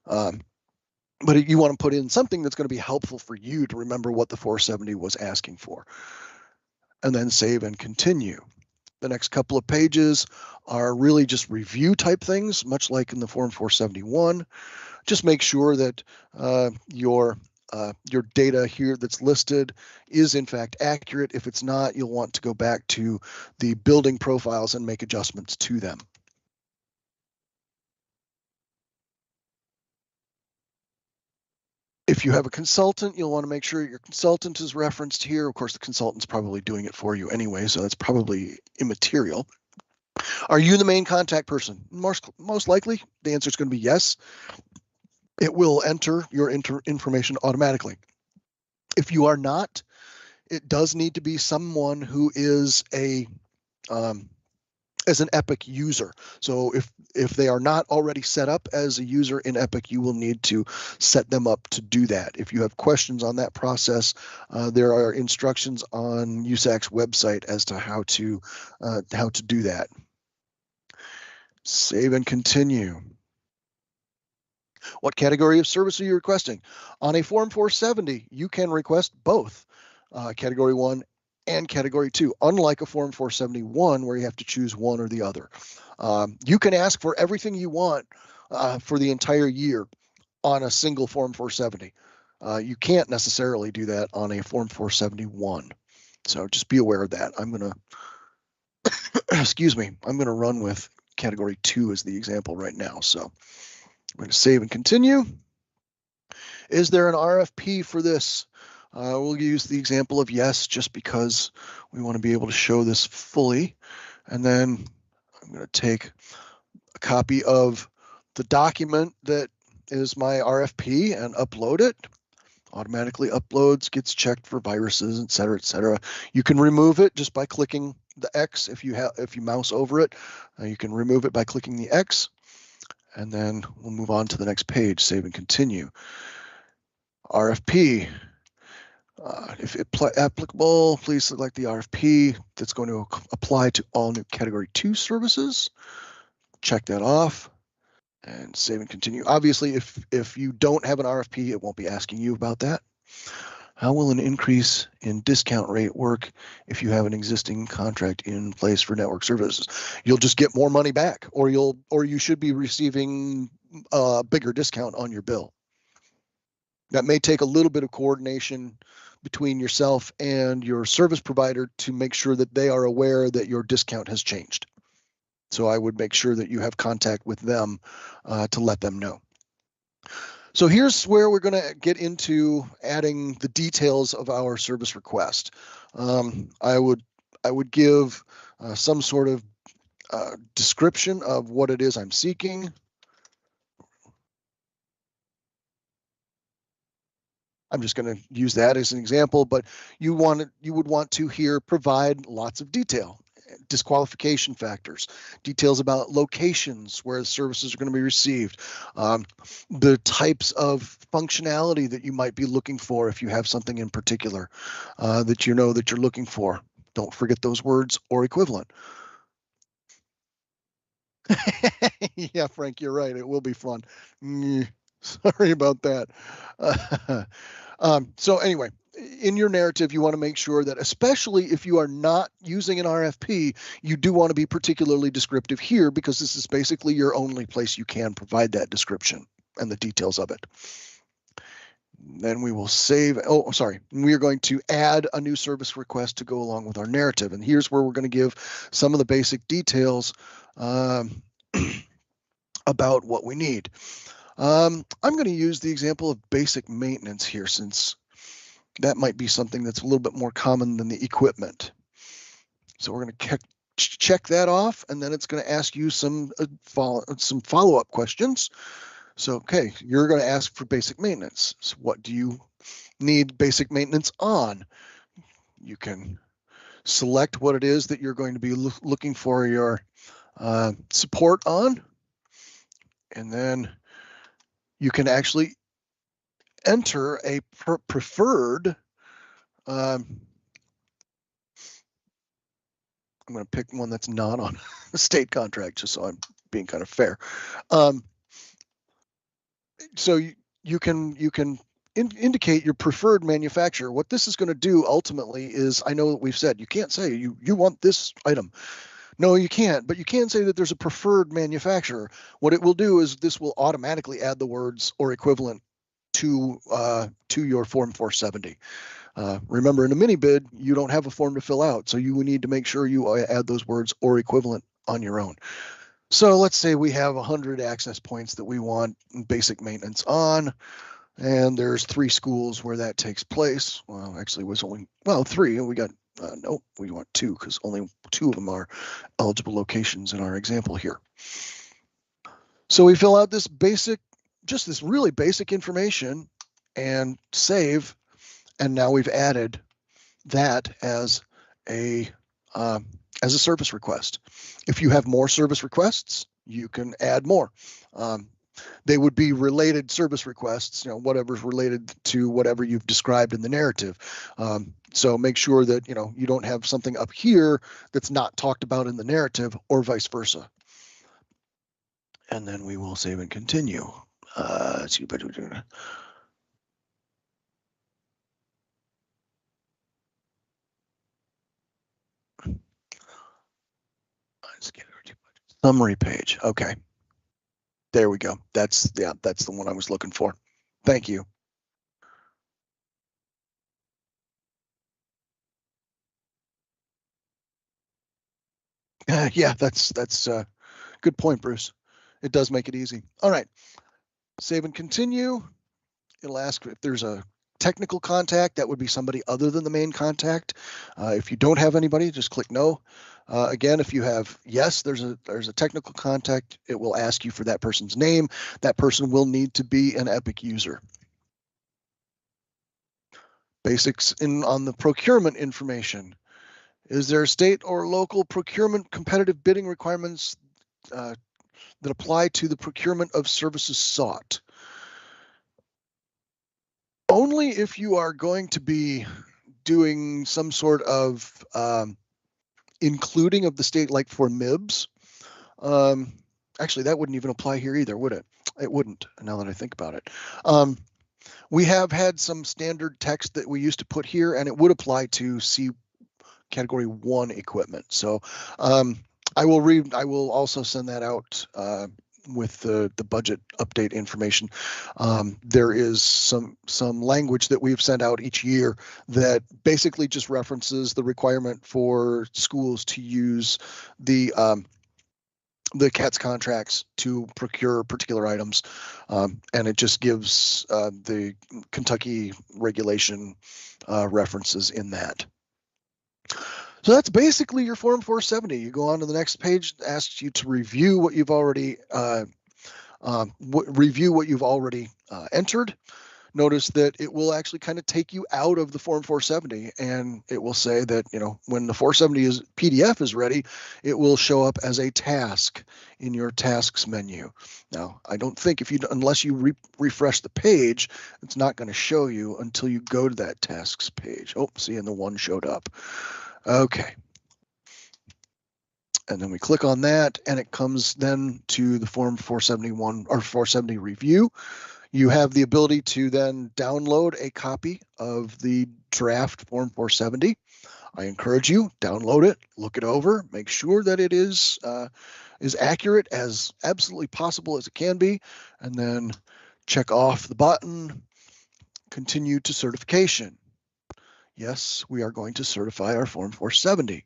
[SPEAKER 1] But you want to put in something that's going to be helpful for you to remember what the 470 was asking for. And then save and continue. The next couple of pages are really just review type things, much like in the Form 471. Just make sure that your data here that's listed is in fact accurate. If it's not, you'll want to go back to the building profiles and make adjustments to them. If you have a consultant, you'll want to make sure your consultant is referenced here. Of course, the consultant's probably doing it for you anyway, so that's probably immaterial. Are you the main contact person? Most likely, the answer is going to be yes. It will enter your information automatically. If you are not, it does need to be someone who is as an Epic user. So if they are not already set up as a user in Epic, you will need to set them up to do that. If you have questions on that process, there are instructions on USAC's website as to how to do that. Save and continue. What category of service are you requesting? On a Form 470, you can request both Category 1 and Category 2, unlike a Form 471 where you have to choose one or the other. You can ask for everything you want for the entire year on a single Form 470. You can't necessarily do that on a Form 471. So just be aware of that. I'm going to, excuse me, I'm going to run with Category 2 as the example right now. So I'm going to save and continue. Is there an RFP for this? We'll use the example of yes, just because we want to be able to show this fully. And then I'm going to take a copy of the document that is my RFP and upload it. Automatically uploads, gets checked for viruses, et cetera, et cetera. You can remove it just by clicking the X. If you mouse over it, you can remove it by clicking the X. And then we'll move on to the next page, save and continue. RFP. If applicable, please select the RFP that's going to apply to all new Category 2 services. Check that off and save and continue. Obviously, if you don't have an RFP, it won't be asking you about that. How will an increase in discount rate work if you have an existing contract in place for network services? You'll just get more money back, or you should be receiving a bigger discount on your bill. That may take a little bit of coordination between yourself and your service provider to make sure that they are aware that your discount has changed. So I would make sure that you have contact with them to let them know. So here's where we're going to get into adding the details of our service request. I would give some sort of description of what it is I'm seeking. I'm just going to use that as an example, but you would want to here provide lots of detail, disqualification factors, details about locations where the services are going to be received, the types of functionality that you might be looking for if you have something in particular that you know that you're looking for. Don't forget those words or equivalent. Yeah, Frank, you're right. It will be fun. Sorry about that. So anyway, in your narrative, you want to make sure that, especially if you are not using an RFP, you do want to be particularly descriptive here, because this is basically your only place you can provide that description and the details of it. Then we will save. Oh, sorry. We are going to add a new service request to go along with our narrative. And here's where we're going to give some of the basic details about what we need. I'm going to use the example of basic maintenance here, since that might be something that's a little bit more common than the equipment. So we're going to check that off, and then it's going to ask you some follow-up questions. So, okay, you're going to ask for basic maintenance. So what do you need basic maintenance on? You can select what it is that you're going to be looking for your support on, and then you can actually enter a preferred. I'm going to pick one that's not on a state contract, just so I'm being kind of fair. So you can indicate your preferred manufacturer. What this is going to do ultimately is, I know that we've said you can't say you want this item. No, you can't, but you can say that there's a preferred manufacturer. What it will do is this will automatically add the words or equivalent to your Form 470. Remember, in a mini bid, you don't have a form to fill out, so you need to make sure you add those words or equivalent on your own. So let's say we have 100 access points that we want basic maintenance on, and there's 3 schools where that takes place. Well, actually, it was only 3, and we got no, we want 2, because only 2 of them are eligible locations in our example here. So we fill out this really basic information and save, and now we've added that as a service request. If you have more service requests, you can add more. They would be related service requests, whatever's related to whatever you've described in the narrative. So make sure that you don't have something up here that's not talked about in the narrative, or vice versa. And then we will save and continue. Let's see. Summary page. Okay. There we go. That's the one I was looking for. Thank you. Yeah, that's a good point, Bruce. It does make it easy. All right. Save and continue. It'll ask if there's a technical contact, that would be somebody other than the main contact. If you don't have anybody, just click no. Again, if you have yes, there's a technical contact, it will ask you for that person's name. That person will need to be an Epic user. Basics on the procurement information. Is there state or local procurement competitive bidding requirements that apply to the procurement of services sought? Only if you are going to be doing some sort of including of the state, like for MIBs. Actually, that wouldn't even apply here either, would it? It wouldn't, now that I think about it. We have had some standard text that we used to put here, and it would apply to C category 1 equipment. So I will also send that out with the budget update information. There is some language that we've sent out each year that basically just references the requirement for schools to use the CATS contracts to procure particular items, and it just gives the Kentucky regulation references in that. So that's basically your Form 470. You go on to the next page, it asks you to review what you've already entered. Notice that it will actually kind of take you out of the Form 470, and it will say that, you know, when the 470 PDF is ready, it will show up as a task in your tasks menu. Now, I don't think unless you refresh the page, it's not going to show you until you go to that tasks page. Oh, see, and the one showed up. Okay. And then we click on that, and it comes then to the Form 471 or 470 review. You have the ability to then download a copy of the draft Form 470. I encourage you, download it, look it over, make sure that it is accurate as absolutely possible as it can be, and then check off the button, continue to certification. Yes, we are going to certify our Form 470.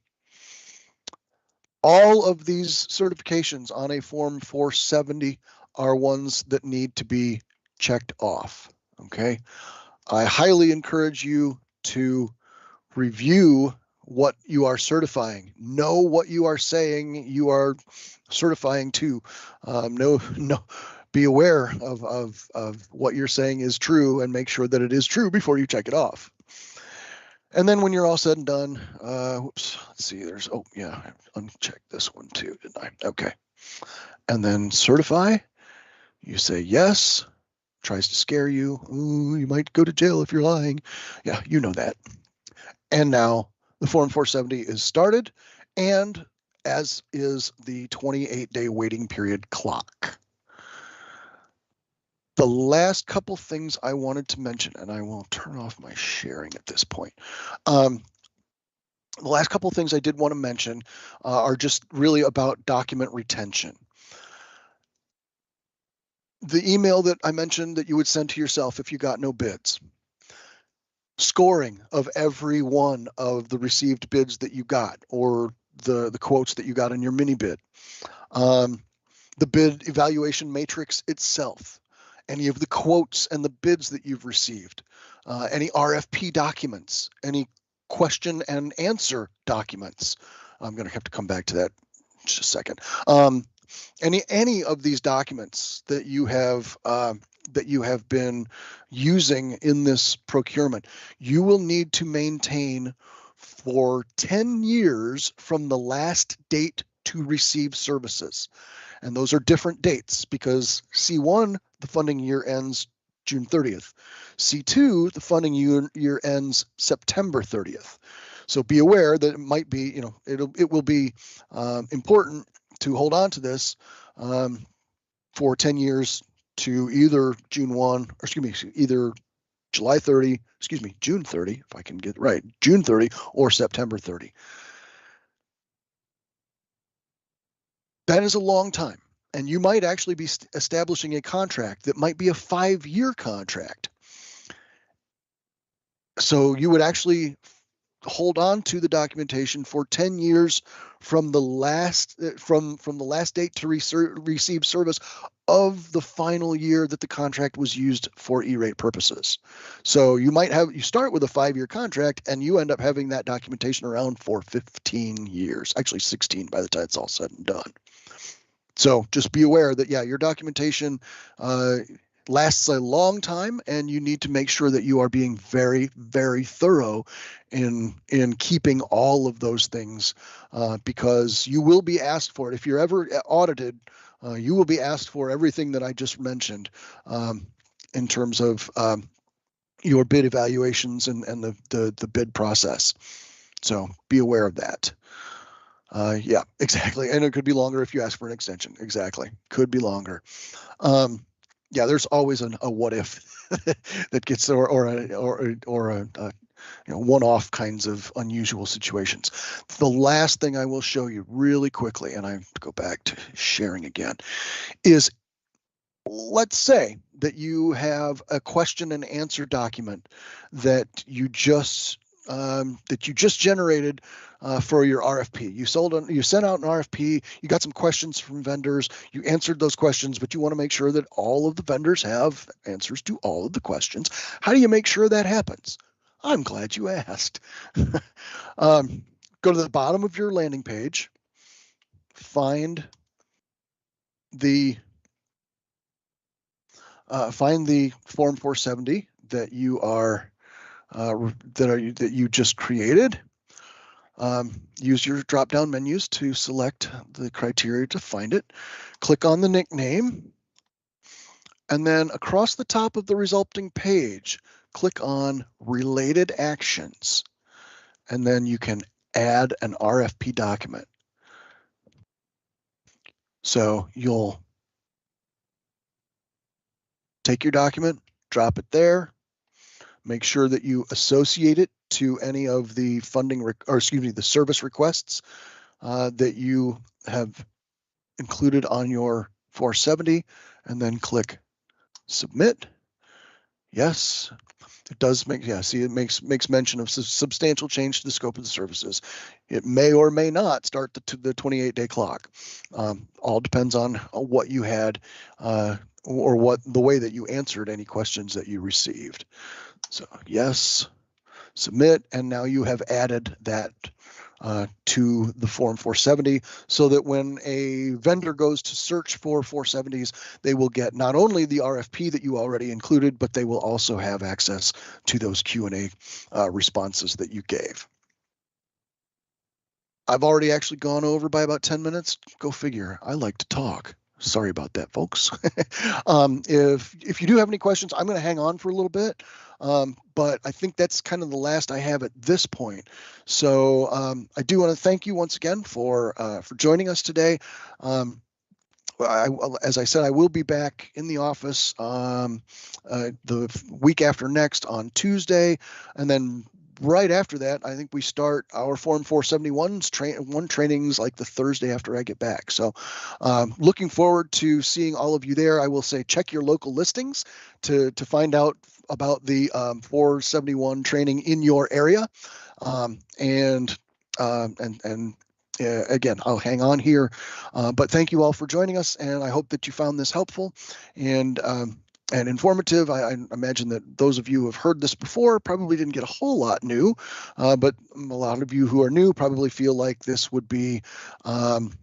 [SPEAKER 1] All of these certifications on a Form 470 are ones that need to be checked off. Okay, I highly encourage you to review what you are certifying. Know what you are saying you are certifying to. Be aware of what you're saying is true, and make sure that it is true before you check it off. And then when you're all said and done, whoops, let's see, oh yeah, I unchecked this one too, didn't I? Okay. And then certify, you say yes, tries to scare you. Ooh, you might go to jail if you're lying. Yeah, you know that. And now the Form 470 is started, and as is the 28-day waiting period clock. The last couple things I wanted to mention, and I will turn off my sharing at this point. The last couple of things I did want to mention are just really about document retention. The email that I mentioned that you would send to yourself if you got no bids. Scoring of every one of the received bids that you got, or the quotes that you got in your mini bid. The bid evaluation matrix itself. Any of the quotes and the bids that you've received, any RFP documents, any question and answer documents. I'm going to have to come back to that in just a second. Any of these documents that you have been using in this procurement, you will need to maintain for 10 years from the last date to receive services. And those are different dates, because C1, the funding year ends June 30th. C2, the funding year ends September 30th. So be aware that it might be, you know, it will be important to hold on to this for 10 years to either either July 30, June 30, if I can get it right, June 30 or September 30. That is a long time, and you might actually be establishing a contract that might be a 5-year contract. So you would actually hold on to the documentation for 10 years from the last date to receive service of the final year that the contract was used for E-rate purposes. So you start with a 5-year contract and you end up having that documentation around for 15 years, actually 16 by the time it's all said and done. So just be aware that, yeah, your documentation lasts a long time, and you need to make sure that you are being very, very thorough in keeping all of those things, because you will be asked for it. If you're ever audited, you will be asked for everything that I just mentioned in terms of your bid evaluations and the bid process. So be aware of that. Yeah, exactly. And it could be longer if you ask for an extension. Exactly. Could be longer. Yeah, there's always a what if that gets or a one-off kinds of unusual situations. The last thing I will show you really quickly, and I go back to sharing again, is let's say that you have a question and answer document that you just generated for your RFP. You sent out an RFP, you got some questions from vendors, you answered those questions, but you want to make sure that all of the vendors have answers to all of the questions. How do you make sure that happens? I'm glad you asked. Go to the bottom of your landing page, find the Form 470 that you just created. Use your drop-down menus to select the criteria to find it. Click on the nickname, and then across the top of the resulting page, click on Related Actions, and then you can add an RFP document. So you'll take your document, drop it there, make sure that you associate it to any of the the service requests that you have included on your 470, and then click Submit. Yes, it does make, yeah, see, it makes mention of substantial change to the scope of the services. It may or may not start the 28-day clock. All depends on what you had or the way that you answered any questions that you received. So yes, submit, and now you have added that to the Form 470, so that when a vendor goes to search for 470s, they will get not only the RFP that you already included, but they will also have access to those Q&A responses that you gave. I've already actually gone over by about 10 minutes. Go figure. I like to talk. Sorry about that, folks. If you do have any questions, I'm going to hang on for a little bit, but I think that's kind of the last I have at this point. So I do want to thank you once again for joining us today. As I said, I will be back in the office the week after next on Tuesday, and then right after that, I think we start our Form 471 trainings like the Thursday after I get back. So looking forward to seeing all of you there. I will say check your local listings to find out about the 471 training in your area. Again, I'll hang on here, but thank you all for joining us, and I hope that you found this helpful and informative. I imagine that those of you who have heard this before probably didn't get a whole lot new, but a lot of you who are new probably feel like this would be kind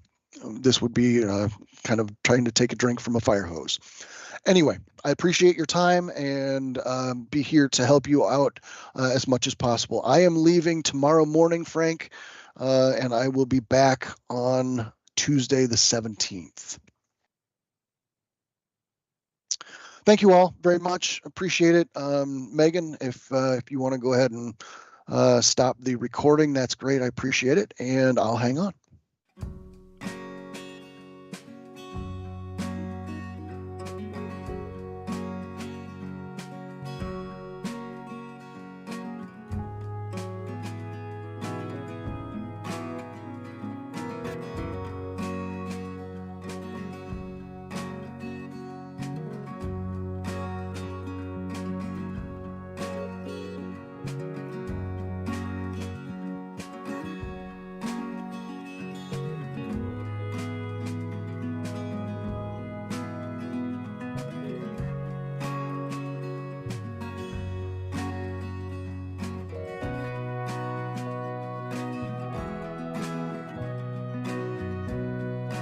[SPEAKER 1] of trying to take a drink from a fire hose. Anyway, I appreciate your time and be here to help you out as much as possible. I am leaving tomorrow morning, Frank, and I will be back on Tuesday the 17th. Thank you all very much. Appreciate it. Megan, if you want to go ahead and stop the recording, that's great. I appreciate it, and I'll hang on.